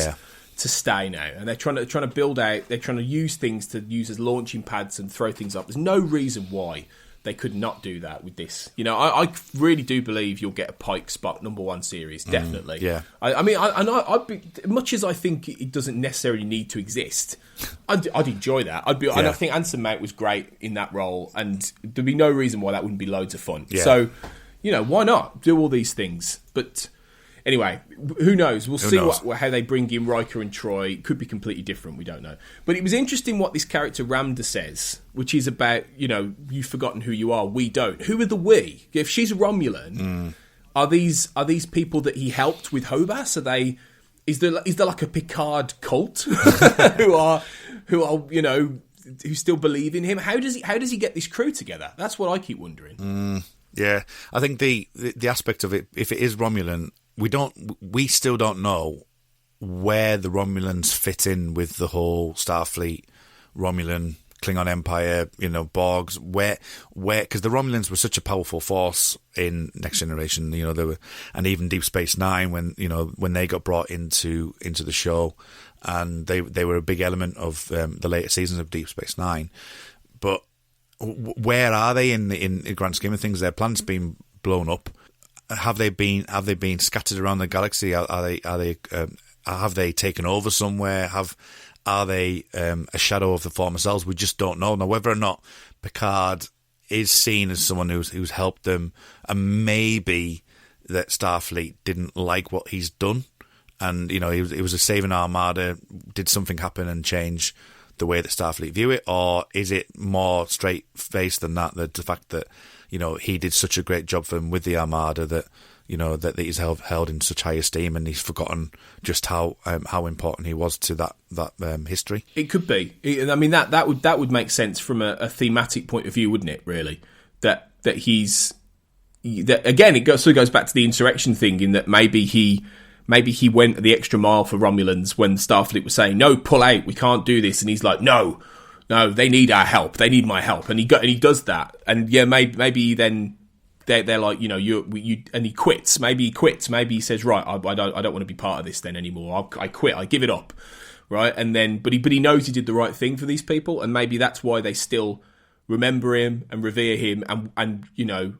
to stay now, and they're trying to build out. They're trying to use things to use as launching pads and throw things up. There's no reason why they could not do that with this. I really do believe you'll get a Pike Spock number one series, definitely. Yeah. I'd be, much as I think it doesn't necessarily need to exist, I'd enjoy that. And I think Anson Mount was great in that role, and there'd be no reason why that wouldn't be loads of fun. Yeah. So, why not do all these things? But anyway, who knows? We'll see how they bring in Riker and Troy. It could be completely different. We don't know. But it was interesting what this character Ramda says, which is about, you've forgotten who you are. We don't. Who are the we? If she's a Romulan, are these people that he helped with Hobas? Are they? Is there like a Picard cult who still believe in him? How does he get this crew together? That's what I keep wondering. Yeah, I think the aspect of it, if it is Romulan. We still don't know where the Romulans fit in with the whole Starfleet, Romulan, Klingon Empire, Borgs, where, because the Romulans were such a powerful force in Next Generation, they were, and even Deep Space Nine when they got brought into the show, and they were a big element of the later seasons of Deep Space Nine. But where are they in the grand scheme of things? Their planet's been blown up. Have they been scattered around the galaxy? Have they taken over somewhere? Are they a shadow of the former selves? We just don't know. Now, whether or not Picard is seen as someone who's helped them, and maybe that Starfleet didn't like what he's done, and he was a saving armada. Did something happen and change the way that Starfleet view it, or is it more straight faced than that? The fact that he did such a great job for them with the Armada that that he's held in such high esteem, and he's forgotten just how important he was to that history. It could be. I mean, that would make sense from a thematic point of view, wouldn't it? Really, that he's that again. It goes back to the insurrection thing, in that maybe he went the extra mile for Romulans when Starfleet was saying, "No, pull out. We can't do this," and he's like, "No, they need our help. They need my help," and he does that. And maybe then they're like, you, and he quits. Maybe he quits. Maybe he says, "Right, I don't want to be part of this then anymore. I quit. I give it up." Right, and then but he knows he did the right thing for these people, and maybe that's why they still remember him and revere him, and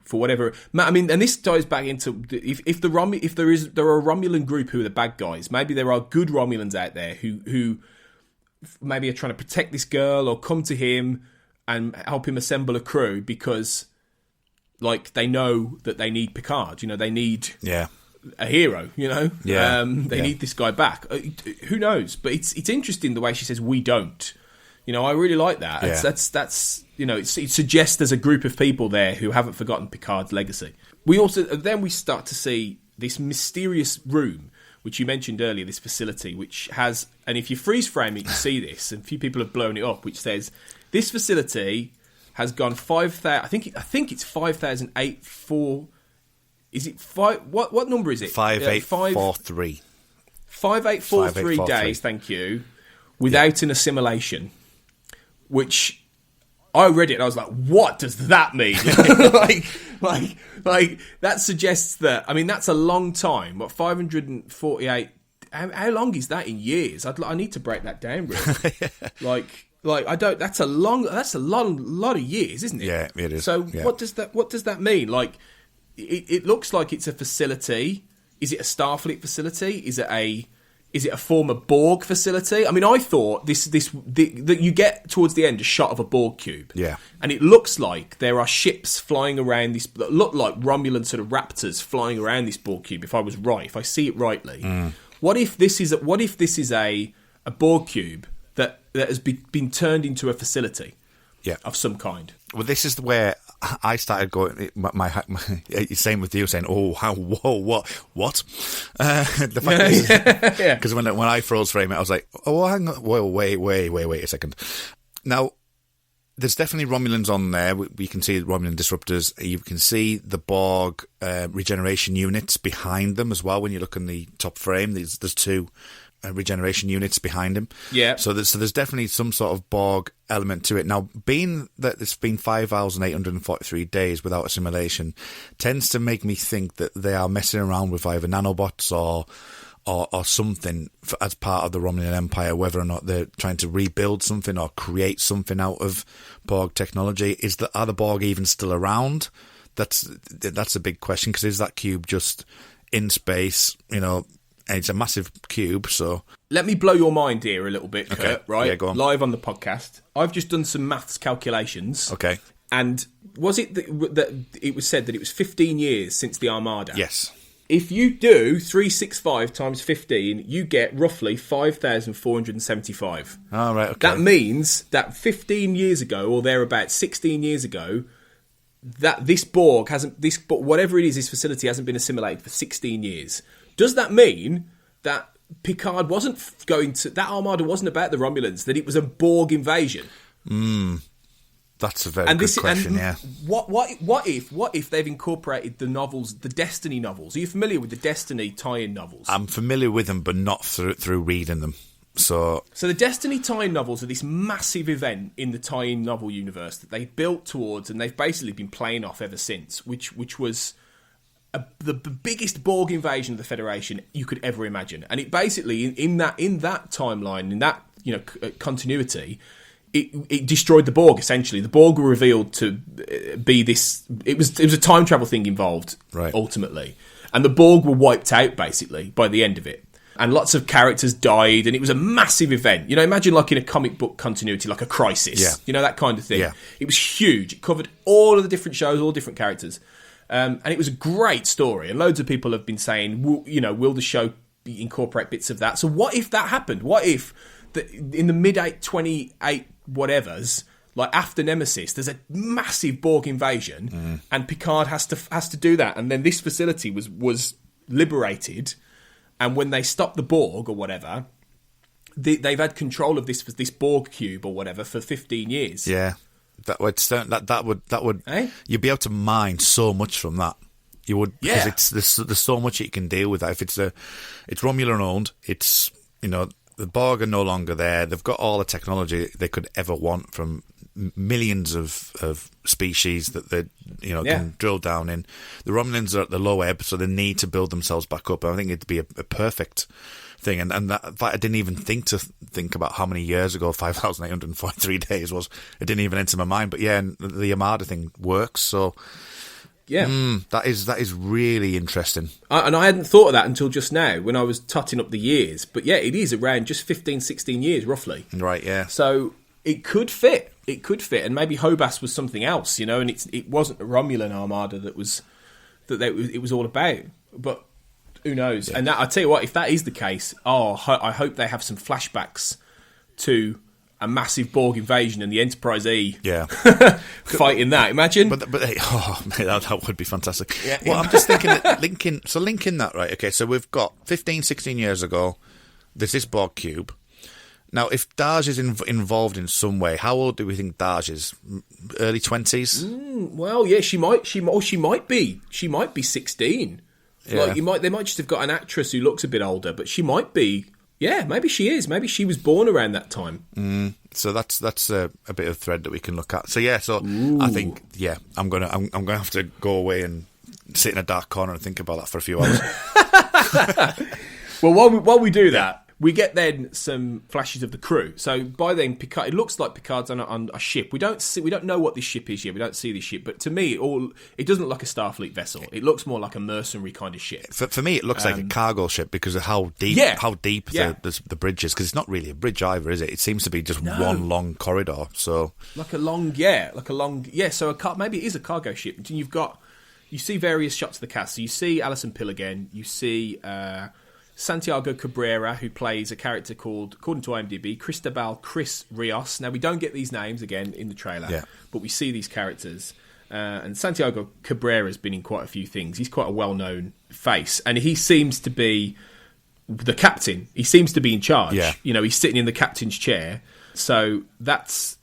for whatever. I mean, and this ties back into if there are a Romulan group who are the bad guys. Maybe there are good Romulans out there who maybe are trying to protect this girl or come to him and help him assemble a crew because, they know that they need Picard. They need a hero. They need this guy back. Who knows? But it's interesting the way she says we don't. I really like that. Yeah. That's it suggests there's a group of people there who haven't forgotten Picard's legacy. We start to see this mysterious room which you mentioned earlier, this facility, which has, and if you freeze frame it, you see this, and a few people have blown it up, which says this facility has gone 5,000. I think it's 5,084. Is it five? What number is it? 5843. 5843 days. Thank you. Without an assimilation, which I read it and I was like, what does that mean? like that suggests that, I mean, that's a long time. What, 548? How long is that in years? I need to break that down, really. Like I don't. That's a lot of years, isn't it? Yeah, it is. So yeah. what does that mean? Like, it looks like it's a facility. Is it a Starfleet facility? Is it a former Borg facility? I mean, I thought that you get towards the end a shot of a Borg cube. Yeah. And it looks like there are ships flying around this, that look like Romulan sort of raptors flying around this Borg cube, if I was right, if I see it rightly. What if this is a Borg cube that has been turned into a facility of some kind? Well, this is where I started going. My same with you, saying, "Oh, what?" The fact is, because when I froze frame it, I was like, "Oh, hang on, wait a second." Now, there's definitely Romulans on there. We can see Romulan disruptors. You can see the Borg regeneration units behind them as well. When you look in the top frame, there's two regeneration units behind him. Yeah. So there's definitely some sort of Borg element to it. Now, being that it's been 5,843 days without assimilation, tends to make me think that they are messing around with either nanobots or something as part of the Romulan Empire, whether or not they're trying to rebuild something or create something out of Borg technology. Are the Borg even still around? That's a big question, because is that cube just in space, and it's a massive cube, so... Let me blow your mind here a little bit, Kurt, okay. right? Yeah, go on. Live on the podcast. I've just done some maths calculations. Okay. And was it that it was said that it was 15 years since the Armada? Yes. If you do 365 times 15, you get roughly 5,475. All right, okay. That means that 15 years ago, or thereabouts, 16 years ago, that this Borg whatever it is, this facility hasn't been assimilated for 16 years. Does that mean that Picard wasn't that Armada wasn't about the Romulans, that it was a Borg invasion? That's a very good question, yeah. What if they've incorporated the novels, the Destiny novels? Are you familiar with the Destiny tie-in novels? I'm familiar with them, but not through reading them. So the Destiny tie-in novels are this massive event in the tie-in novel universe that they built towards, and they've basically been playing off ever since, which was the biggest Borg invasion of the Federation you could ever imagine. And it basically, in that timeline, in that continuity, it destroyed the Borg. Essentially, the Borg were revealed to be this. It was a time travel thing involved, right, ultimately, and the Borg were wiped out basically by the end of it. And lots of characters died, and it was a massive event. Imagine like in a comic book continuity, like a Crisis. Yeah. That kind of thing. Yeah. It was huge. It covered all of the different shows, all different characters. And it was a great story. And loads of people have been saying, will the show incorporate bits of that? So what if that happened? What if in the mid-28 whatevers, like after Nemesis, there's a massive Borg invasion, and Picard has to do that. And then this facility was liberated, and when they stopped the Borg or whatever, they've had control of this Borg cube or whatever for 15 years. Yeah, that would Eh? You'd be able to mine so much from that. You would, because there's so much you can deal with that. If it's Romulan owned, it's the Borg are no longer there. They've got all the technology they could ever want from millions of species that they can drill down in. The Romulans are at the low ebb, so they need to build themselves back up. I think it'd be a perfect thing, and that I didn't even think about how many years ago 5,843 days was. It didn't even enter my mind. But yeah, the Armada thing works. So yeah, that is really interesting. And I hadn't thought of that until just now when I was totting up the years. But yeah, it is around just 15, 16 years roughly. Right. Yeah. So it could fit. It could fit, and maybe Hobas was something else, and it wasn't a Romulan Armada that it was all about. But who knows? Yeah. And I tell you what, if that is the case, I hope they have some flashbacks to a massive Borg invasion and the Enterprise E fighting that. Imagine. But that would be fantastic. Yeah, well, I'm just thinking that linking that, right? Okay, so we've got 15, 16 years ago, there's this Borg cube. Now, if Daj is involved in some way, how old do we think Daj is? Early 20s? Well, yeah, she might be 16. Yeah. Like they might just have got an actress who looks a bit older, but she might be. Yeah, maybe she is. Maybe she was born around that time. So that's a bit of thread that we can look at. So yeah, I think I'm gonna have to go away and sit in a dark corner and think about that for a few hours. Well, while we do that, we get then some flashes of the crew. So by then, Picard. It looks like Picard's on a ship. We don't know what this ship is yet. We don't see this ship. But to me, it doesn't look like a Starfleet vessel. It looks more like a mercenary kind of ship. For me, it looks like a cargo ship because of how deep the bridge is. Because it's not really a bridge either, is it? It seems to be just one long corridor. So So maybe it is a cargo ship. And you see various shots of the cast. So you see Alison Pill again. You see. Santiago Cabrera, who plays a character called, according to IMDb, Cristobal Chris Rios. Now, we don't get these names, again, in the trailer, but we see these characters. And Santiago Cabrera's been in quite a few things. He's quite a well-known face. And he seems to be the captain. He seems to be in charge. Yeah. He's sitting in the captain's chair. So that's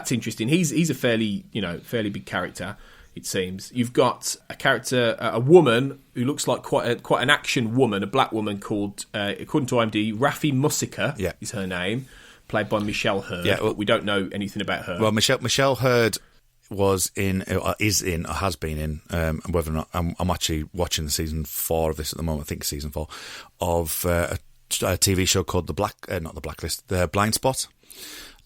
interesting. He's a fairly big character. It seems you've got a character, a woman who looks like quite an action woman, a black woman called, according to IMDb, Rafi Musika is her name, played by Michelle Hurd. Yeah, but we don't know anything about her. Well, Michelle Hurd is in, or has been in, whether or not I'm actually watching the season 4 of this at the moment. I think season 4 of a TV show called The Blind Spot.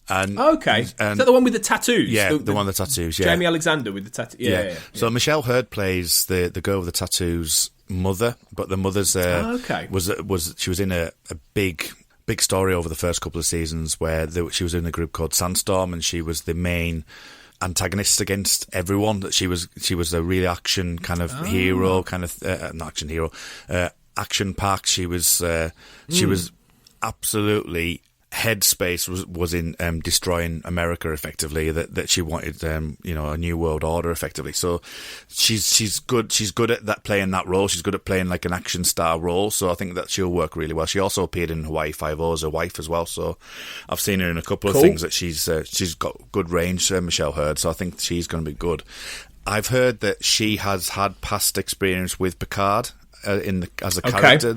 And, is that the one with the tattoos? Yeah, the one with the tattoos. Yeah, Jamie Alexander with the tattoos. Yeah. So Michelle Hurd plays the girl with the tattoos mother, but the mother's she was in a big story over the first couple of seasons where she was in a group called Sandstorm, and she was the main antagonist against everyone. That she was a really action kind of hero, kind of not action hero, action packed. She was absolutely. Headspace was in destroying America effectively. That she wanted a new world order effectively. So she's good at that, playing that role. She's good at playing like an action star role. So I think that she'll work really well. She also appeared in Hawaii Five-0 as a wife as well. So I've seen her in a couple of things that she's got good range. Michelle Hurd. So I think she's going to be good. I've heard that she has had past experience with Picard as a character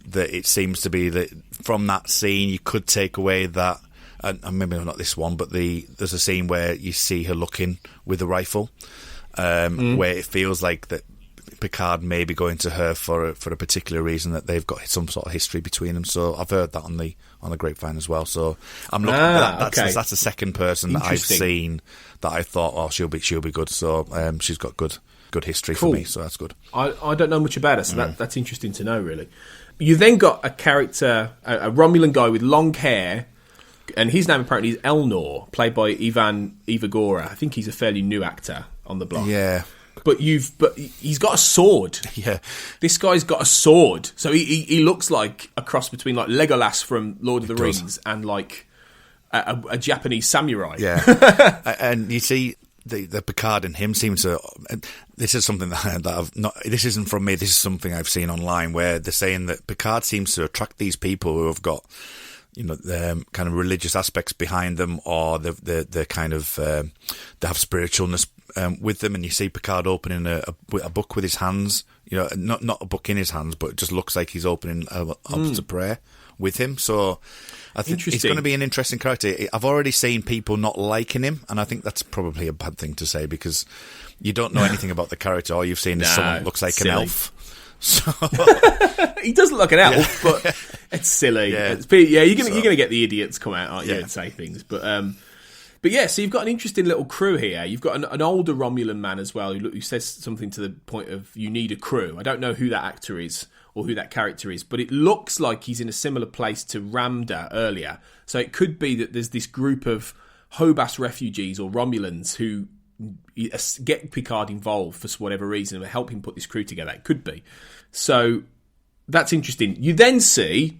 that it seems to be that from that scene you could take away that, and maybe not this one, but there's a scene where you see her looking with a rifle, where it feels like that Picard may be going to her for a particular reason, that they've got some sort of history between them. So I've heard that on the grapevine as well. So I'm looking at that. That's the second person that I've seen that I thought, she'll be good. So she's got good history for me. So that's good. I don't know much about her, so that's interesting to know, really. You then got a character, a Romulan guy with long hair, and his name apparently is Elnor, played by Ivan Ivagora. I think he's a fairly new actor on the block. Yeah. But he's got a sword. Yeah. This guy's got a sword. So he looks like a cross between like Legolas from Lord of the Rings and like a Japanese samurai. Yeah. And you see the Picard and him seem to. This is something that I've not. This isn't from me. This is something I've seen online where they're saying that Picard seems to attract these people who have got, kind of religious aspects behind them, or they're kind of they have spiritualness with them. And you see Picard opening a book with his hands. Not a book in his hands, but it just looks like he's opening up to prayer with him. So I think he's going to be an interesting character. I've already seen people not liking him, and I think that's probably a bad thing to say because you don't know anything about the character. All you've seen is someone that looks like an elf. So he does look like an elf, but it's silly. Yeah, you're gonna get the idiots come out, aren't you, and say things. But yeah, so you've got an interesting little crew here. You've got an older Romulan man as well who says something to the point of you need a crew. I don't know who that actor is or who that character is, but it looks like he's in a similar place to Ramda earlier. So it could be that there's this group of Hobas refugees or Romulans who get Picard involved for whatever reason and help him put this crew together. It could be. So that's interesting. You then see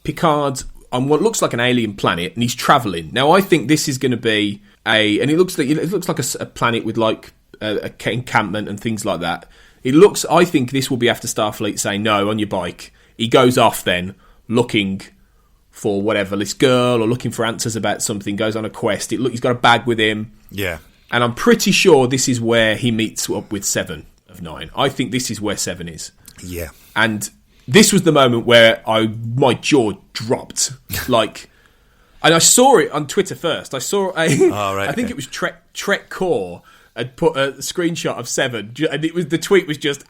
Picard on what looks like an alien planet, and he's travelling. Now, I think this is going to be and it looks like a planet with like a encampment and things like that. I think this will be after Starfleet saying, no, on your bike. He goes off then, looking for whatever, this girl, or looking for answers about something, goes on a quest. He's got a bag with him. Yeah. And I'm pretty sure this is where he meets up with 7 of 9. I think this is where 7 is. Yeah. And this was the moment where my jaw dropped. And I saw it on Twitter first. I saw I think it was Trek Core had put a screenshot of 7, and the tweet was just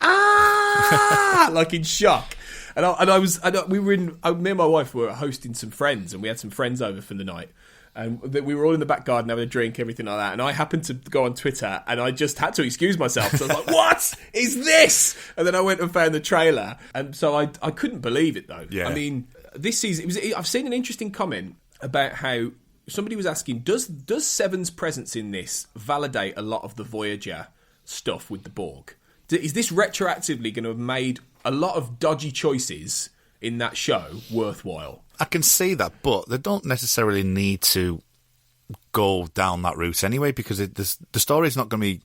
like in shock. Me and my wife were hosting some friends, and we had some friends over for the night. And we were all in the back garden having a drink, everything like that. And I happened to go on Twitter, and I just had to excuse myself. So I was like, what is this? And then I went and found the trailer. And so I couldn't believe it, though. Yeah. I mean, I've seen an interesting comment about how somebody was asking, does Seven's presence in this validate a lot of the Voyager stuff with the Borg? Is this retroactively going to have made a lot of dodgy choices in that show worthwhile? I can see that, but they don't necessarily need to go down that route anyway, because the story's not going to be...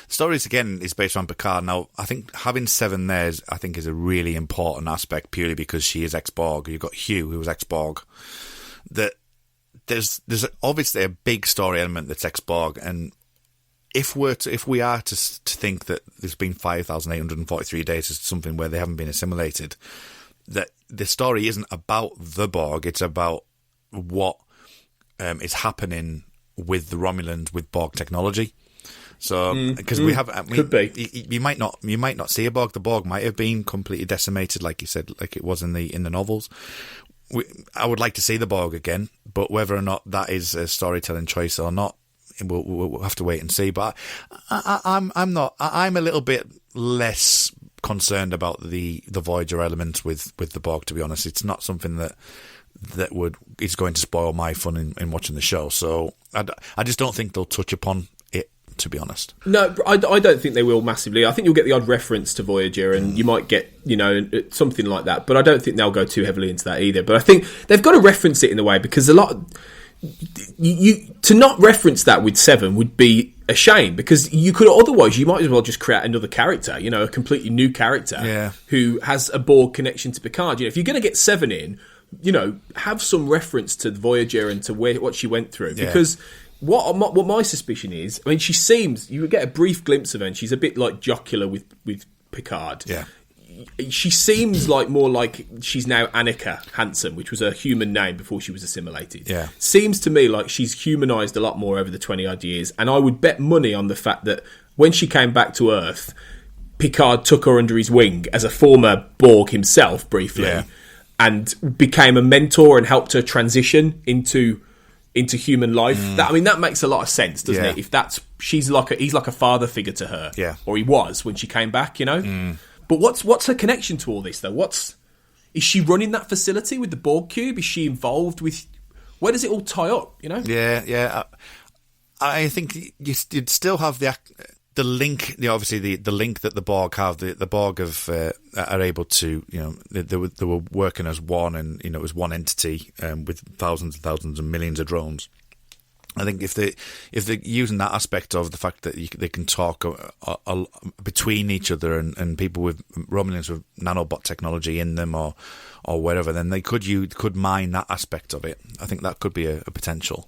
The story, again, is based on Picard. Now, I think having 7 there is a really important aspect, purely because she is ex-Borg. You've got Hugh, who was ex-Borg. There's obviously a big story element that's ex-Borg, and if we are to think that there's been 5,843 days as something where they haven't been assimilated, that the story isn't about the Borg, it's about what is happening with the Romulans with Borg technology. So because could be, you might not see a Borg. The Borg might have been completely decimated, like you said, like it was in the novels. I would like to see the Borg again, but whether or not that is a storytelling choice or not, we'll have to wait and see. But I'm a little bit less concerned about the Voyager element with the Borg, to be honest. It's not something that is going to spoil my fun in watching the show. So I just don't think they'll touch upon it, to be honest. No, I don't think they will massively. I think you'll get the odd reference to Voyager, and you might get, something like that. But I don't think they'll go too heavily into that either. But I think they've got to reference it in a way, because a lot... to not reference that with 7 would be a shame, because you might as well just create another character, a completely new character who has a Borg connection to Picard. If you're going to get 7 in, have some reference to Voyager and to what she went through, because what my suspicion is, I mean, she seems, you get a brief glimpse of her, and she's a bit like jocular with Picard. Yeah. She seems more like she's now Annika Hansen, which was her human name before she was assimilated. Yeah. Seems to me like she's humanised a lot more over the 20-odd years, and I would bet money on the fact that when she came back to Earth, Picard took her under his wing as a former Borg himself, briefly, and became a mentor and helped her transition into human life. That makes a lot of sense, doesn't it? If he's like a father figure to her, or he was when she came back, But what's her connection to all this, though? Is she running that facility with the Borg cube? Is she involved with... Where does it all tie up, Yeah. I think you'd still have the link, obviously the link that the Borg have. The Borg are able to, they were working as one, and, it was one entity with thousands and thousands and millions of drones. I think if they're using that aspect of the fact that they can talk between each other and people with Romulans with nanobot technology in them or whatever, then they could mine that aspect of it. I think that could be a potential.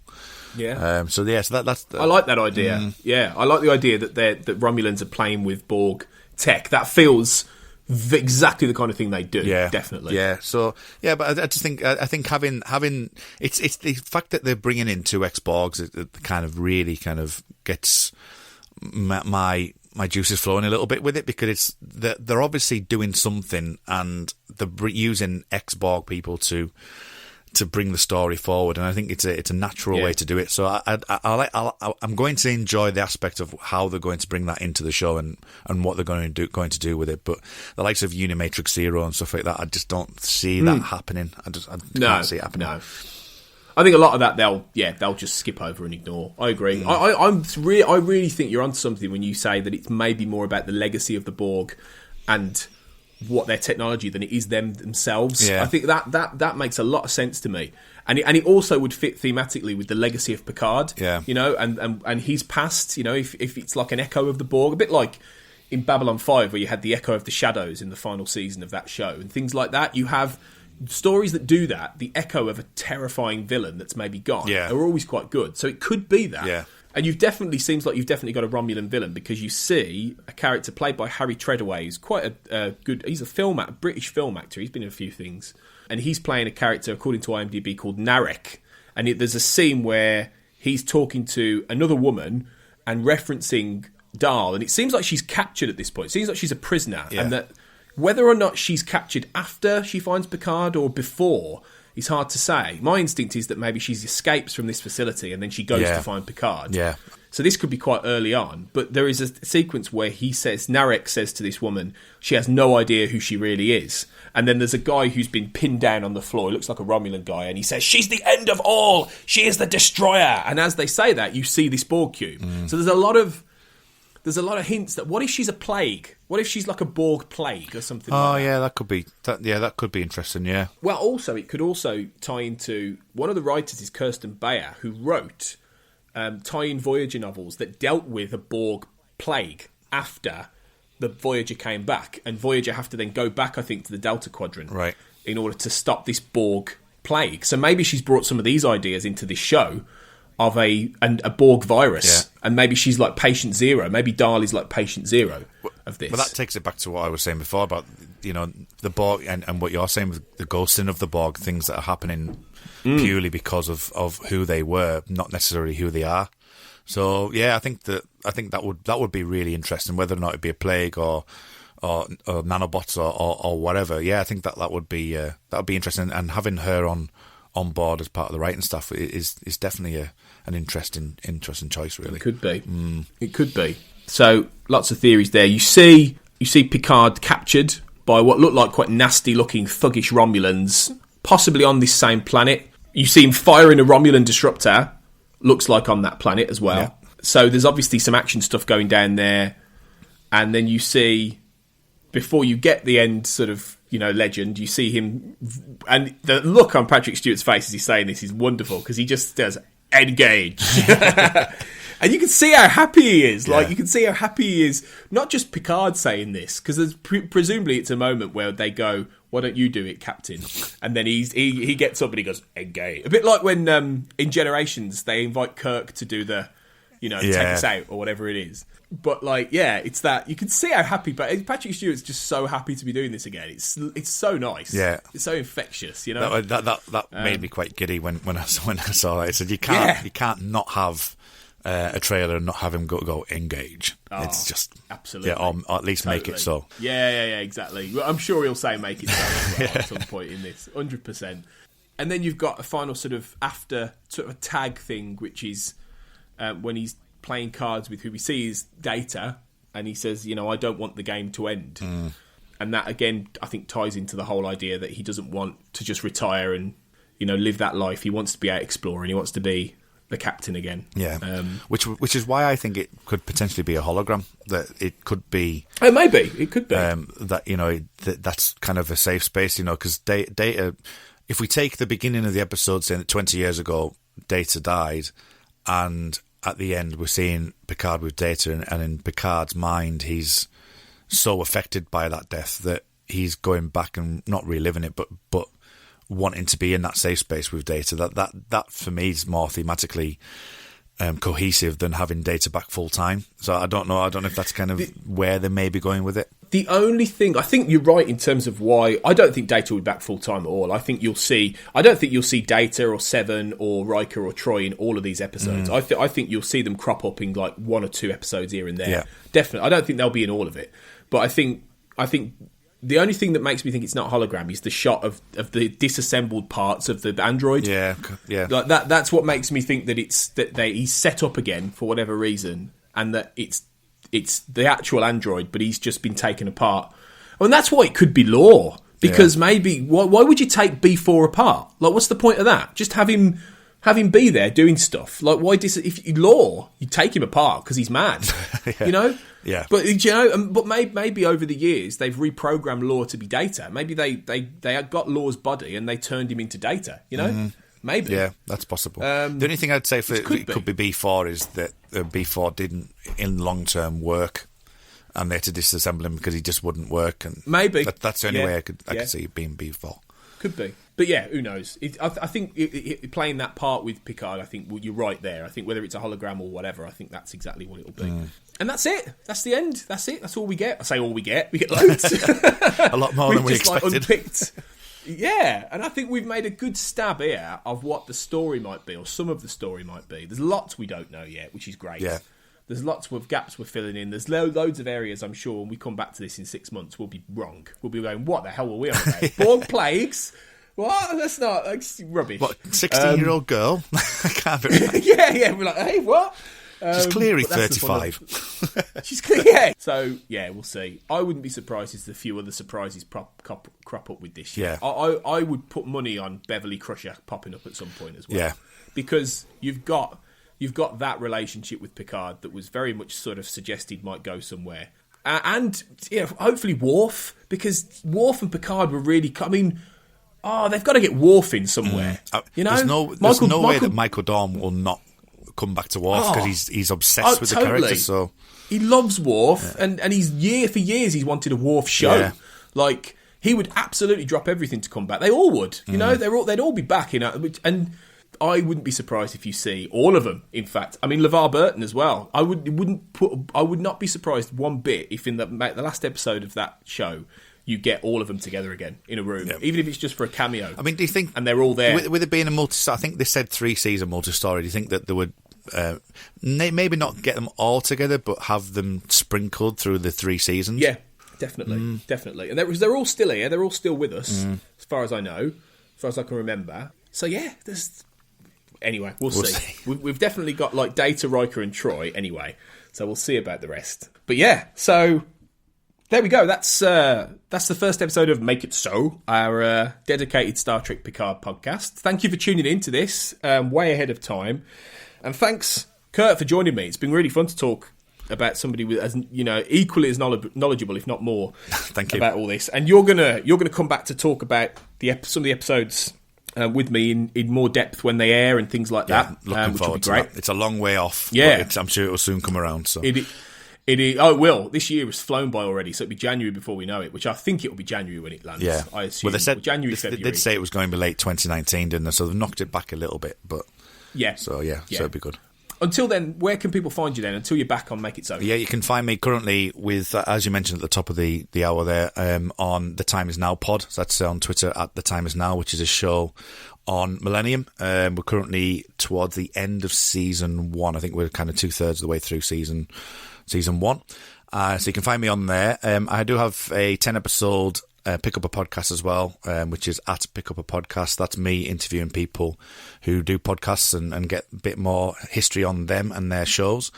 Yeah. So that's. I like that idea. Yeah, I like the idea that Romulans are playing with Borg tech. That feels exactly the kind of thing they do. Yeah, definitely. Yeah. So but I just think having it's the fact that they're bringing in 2 ex-Borgs it kind of really kind of gets my juices flowing a little bit with it, because they're obviously doing something, and they're using ex-Borg people to bring the story forward, and I think it's a natural way to do it. So I'm going to enjoy the aspect of how they're going to bring that into the show and what they're going to do with it. But the likes of Unimatrix Zero and stuff like that, I just don't see that happening. I can't see it happening. No. I think a lot of that they'll just skip over and ignore. I agree. I really think you're onto something when you say that it's maybe more about the legacy of the Borg and what their technology than it is them themselves. Yeah. I think that makes a lot of sense to me. And it also would fit thematically with the legacy of Picard. Yeah. You know, and his past, you know, if it's like an echo of the Borg, a bit like in Babylon 5 where you had the echo of the shadows in the final season of that show and things like that. You have stories that do that, the echo of a terrifying villain that's maybe gone, are always quite good. So it could be that. Yeah. And seems like you've definitely got a Romulan villain because you see a character played by Harry Treadaway, who's quite a good... He's a British film actor. He's been in a few things. And he's playing a character, according to IMDb, called Narek. And there's a scene where he's talking to another woman and referencing Dahl. And it seems like she's captured at this point. It seems like she's a prisoner. Yeah. And that whether or not she's captured after she finds Picard or before... It's hard to say. My instinct is that maybe she escapes from this facility and then she goes to find Picard. Yeah. So this could be quite early on. But there is a sequence where Narek says to this woman, she has no idea who she really is. And then there's a guy who's been pinned down on the floor. He looks like a Romulan guy. And he says, she's the end of all. She is the destroyer. And as they say that, you see this Borg cube. So there's a lot of hints that what if she's a plague? What if she's like a Borg plague or something like that? Oh, yeah, that could be interesting, yeah. Well, also, it could also tie into... One of the writers is Kirsten Beyer, who wrote tie-in Voyager novels that dealt with a Borg plague after the Voyager came back. And Voyager have to then go back, I think, to the Delta Quadrant in order to stop this Borg plague. So maybe she's brought some of these ideas into this show of a Borg virus, and maybe she's like patient zero. Maybe Dahl is like patient zero of this. Well, that takes it back to what I was saying before about, you know, the Borg and what you're saying with the ghosting of the Borg, things that are happening purely because of who they were, not necessarily who they are. So yeah, I think that would be really interesting, whether or not it'd be a plague or nanobots or whatever. Yeah, I think that would be interesting, and having her on board as part of the writing staff is definitely an interesting choice, really. It could be. It could be. So lots of theories there. You see Picard captured by what look like quite nasty looking thuggish Romulans, possibly on this same planet. You see him firing a Romulan disruptor, looks like on that planet as well. Yeah. So there's obviously some action stuff going down there. And then you see, before you get the end sort of, you know, legend, you see him, and the look on Patrick Stewart's face as he's saying this is wonderful, because he just does engage. And you can see how happy he is. Like, you can see how happy he is. Not just Picard saying this, because presumably it's a moment where they go, why don't you do it, Captain? And then he gets up and he goes, engage. A bit like when in Generations they invite Kirk to do the, you know, take us out or whatever it is. But like, it's that you can see how happy. But Patrick Stewart's just so happy to be doing this again. It's so nice. Yeah, it's so infectious. You know, that made me quite giddy when I saw that. I said you can't not have a trailer and not have him go engage. Oh, it's just absolutely, or at least make it so. Yeah, exactly. Well, I'm sure he'll say make it so as well at some point in this, 100%. And then you've got a final sort of after sort of a tag thing, which is when he's playing cards with who we see is Data, and he says, you know, I don't want the game to end. And that, again, I think ties into the whole idea that he doesn't want to just retire and, you know, live that life. He wants to be out exploring. He wants to be the captain again. Yeah. Which is why I think it could potentially be a hologram. That it could be... maybe. It could be. That, you know, that's kind of a safe space, you know, because Data... If we take the beginning of the episode saying that 20 years ago Data died, and at the end we're seeing Picard with Data, and in Picard's mind he's so affected by that death that he's going back and not reliving it, but wanting to be in that safe space with Data. That for me is more thematically cohesive than having Data back full time. So I don't know if that's kind of where they may be going with it. The only thing, I think you're right in terms of why I don't think Data will be back full time at all. I don't think you'll see Data or Seven or Riker or Troy in all of these episodes. I think you'll see them crop up in like one or two episodes here and there. Yeah. Definitely. I don't think they'll be in all of it. But I think the only thing that makes me think it's not hologram is the shot of the disassembled parts of the android. Yeah. Like that's what makes me think that he's set up again for whatever reason, and that it's the actual android, but he's just been taken apart. And that's why it could be lore, because maybe why would you take B4 apart? Like, what's the point of that? Just have him Have him be there doing stuff. Like, why if Law, you take him apart because he's mad, you know? Yeah. But, you know, but maybe over the years they've reprogrammed Law to be Data. Maybe they got Law's body and they turned him into Data, you know? Mm-hmm. Maybe. Yeah, that's possible. The only thing I'd say for it could be B4 is that B4 didn't, in long-term, work. And they had to disassemble him because he just wouldn't work. And maybe. That's the only way I could see it being B4. Could be. But yeah, who knows? I think playing that part with Picard, I think you're right there. I think whether it's a hologram or whatever, I think that's exactly what it'll be. And that's it. That's the end. That's it. That's all we get. I say all we get. We get loads. A lot more than we expected. Unpicked. Yeah, and I think we've made a good stab here of what the story might be, or some of the story might be. There's lots we don't know yet, which is great. Yeah. There's lots of gaps we're filling in. There's loads of areas, I'm sure, when we come back to this in 6 months, we'll be wrong. We'll be going, what the hell were we on about? Borg plagues? What? That's not... That's rubbish. What, 16-year-old girl? I can't be right. Yeah, we're like, hey, what? She's clearly 35. She's clear, yeah. So, yeah, we'll see. I wouldn't be surprised if a few other surprises crop up with this year. Yeah. I would put money on Beverly Crusher popping up at some point as well. Yeah. Because you've got that relationship with Picard that was very much sort of suggested might go somewhere. And hopefully Worf, because Worf and Picard were really... I mean, they've got to get Worf in somewhere. You know? There's no way that Michael Dorn will not come back to Worf because he's obsessed with the character. So he loves Worf, and he's for years he's wanted a Worf show. Yeah. Like, he would absolutely drop everything to come back. They all would. You know, they'd all be back. You know, and... I wouldn't be surprised if you see all of them. In fact, I mean LeVar Burton as well. I would not be surprised one bit if in the last episode of that show you get all of them together again in a room, even if it's just for a cameo. I mean, do you think? And they're all there. With it being a multi, I think they said 3-season multi-story. Do you think that they would maybe not get them all together, but have them sprinkled through the 3 seasons? Yeah, definitely, definitely. And they're all still here. They're all still with us, as far as I know, as far as I can remember. So yeah, there's. Anyway, we'll see. We've definitely got like Data, Riker and Troy anyway, so we'll see about the rest. But yeah, so there we go. That's the first episode of Make It So, our dedicated Star Trek Picard podcast. Thank you for tuning in to this, way ahead of time. And thanks, Kurt, for joining me. It's been really fun to talk about somebody with, as you know, equally as knowledgeable, if not more, Thank you. about all this. And you're gonna come back to talk about some of the episodes with me in more depth when they air and things like that. Looking which forward will be to great. that. It's a long way off. Yeah, but I'm sure it will soon come around. So it will. This year has flown by already, so it'll be January before we know it. Which I think it will be January when it lands. Yeah, I assume. Well, they said January, they February. did say it was going to be late 2019, didn't they? So they've knocked it back a little bit, but yeah. So it'll be good. Until then, where can people find you then? Until you're back on Make It So. Yeah, you can find me currently with, as you mentioned at the top of the hour there, on The Time Is Now pod. So that's on Twitter at The Time Is Now, which is a show on Millennium. We're currently towards the end of season 1. I think we're kind of 2/3 of the way through season 1. So you can find me on there. I do have a 10-episode Pick Up a Podcast as well, which is at Pick Up a Podcast. That's me interviewing people who do podcasts and get a bit more history on them and their shows.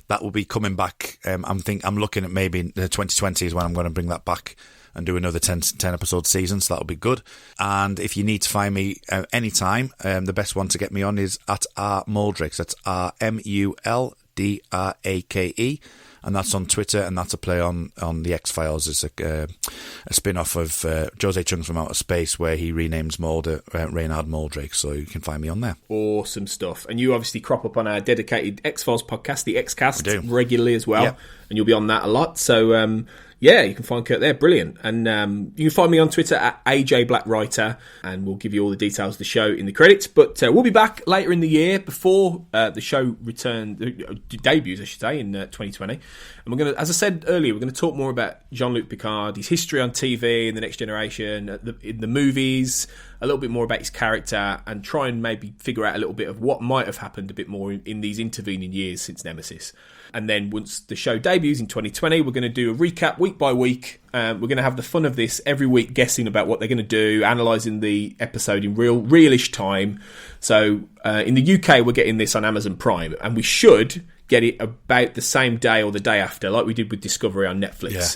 That will be coming back. I'm looking at maybe 2020 is when I'm going to bring that back and do another 10 episode season, so that'll be good. And if you need to find me anytime, the best one to get me on is at rmuldrake. That's RMULDRAKE. And that's on Twitter, and that's a play on the X-Files. It's a spin-off of Jose Chung's From Outer Space, where he renames Mulder Reynard Muldrake, so you can find me on there. Awesome stuff. And you obviously crop up on our dedicated X-Files podcast, the X-Cast, regularly as well. Yep. And you'll be on that a lot. So, yeah, you can find Kurt there. Brilliant. And you can find me on Twitter at AJBlackWriter, and we'll give you all the details of the show in the credits. But we'll be back later in the year before the show debuts, I should say, in 2020. And we're going to, as I said earlier, we're going to talk more about Jean-Luc Picard, his history on TV in The Next Generation, in the movies, a little bit more about his character, and try and maybe figure out a little bit of what might have happened a bit more in these intervening years since Nemesis. And then once the show debuts in 2020, we're going to do a recap week by week. We're going to have the fun of this every week, guessing about what they're going to do, analysing the episode in realish time. So in the UK, we're getting this on Amazon Prime, and we should get it about the same day or the day after, like we did with Discovery on Netflix. Yeah.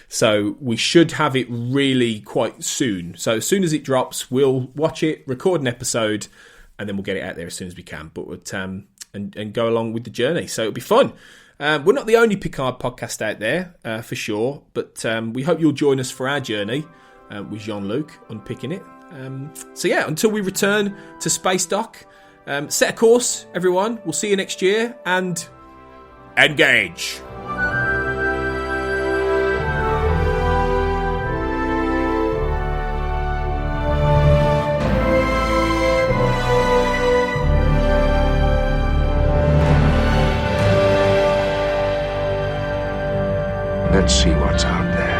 So we should have it really quite soon. So as soon as it drops, we'll watch it, record an episode, and then we'll get it out there as soon as we can. But and go along with the journey. So it'll be fun. We're not the only Picard podcast out there, for sure, but we hope you'll join us for our journey with Jean-Luc unpicking it. So yeah, until we return to Space Dock, set a course, everyone. We'll see you next year, and engage. Let's see what's out there.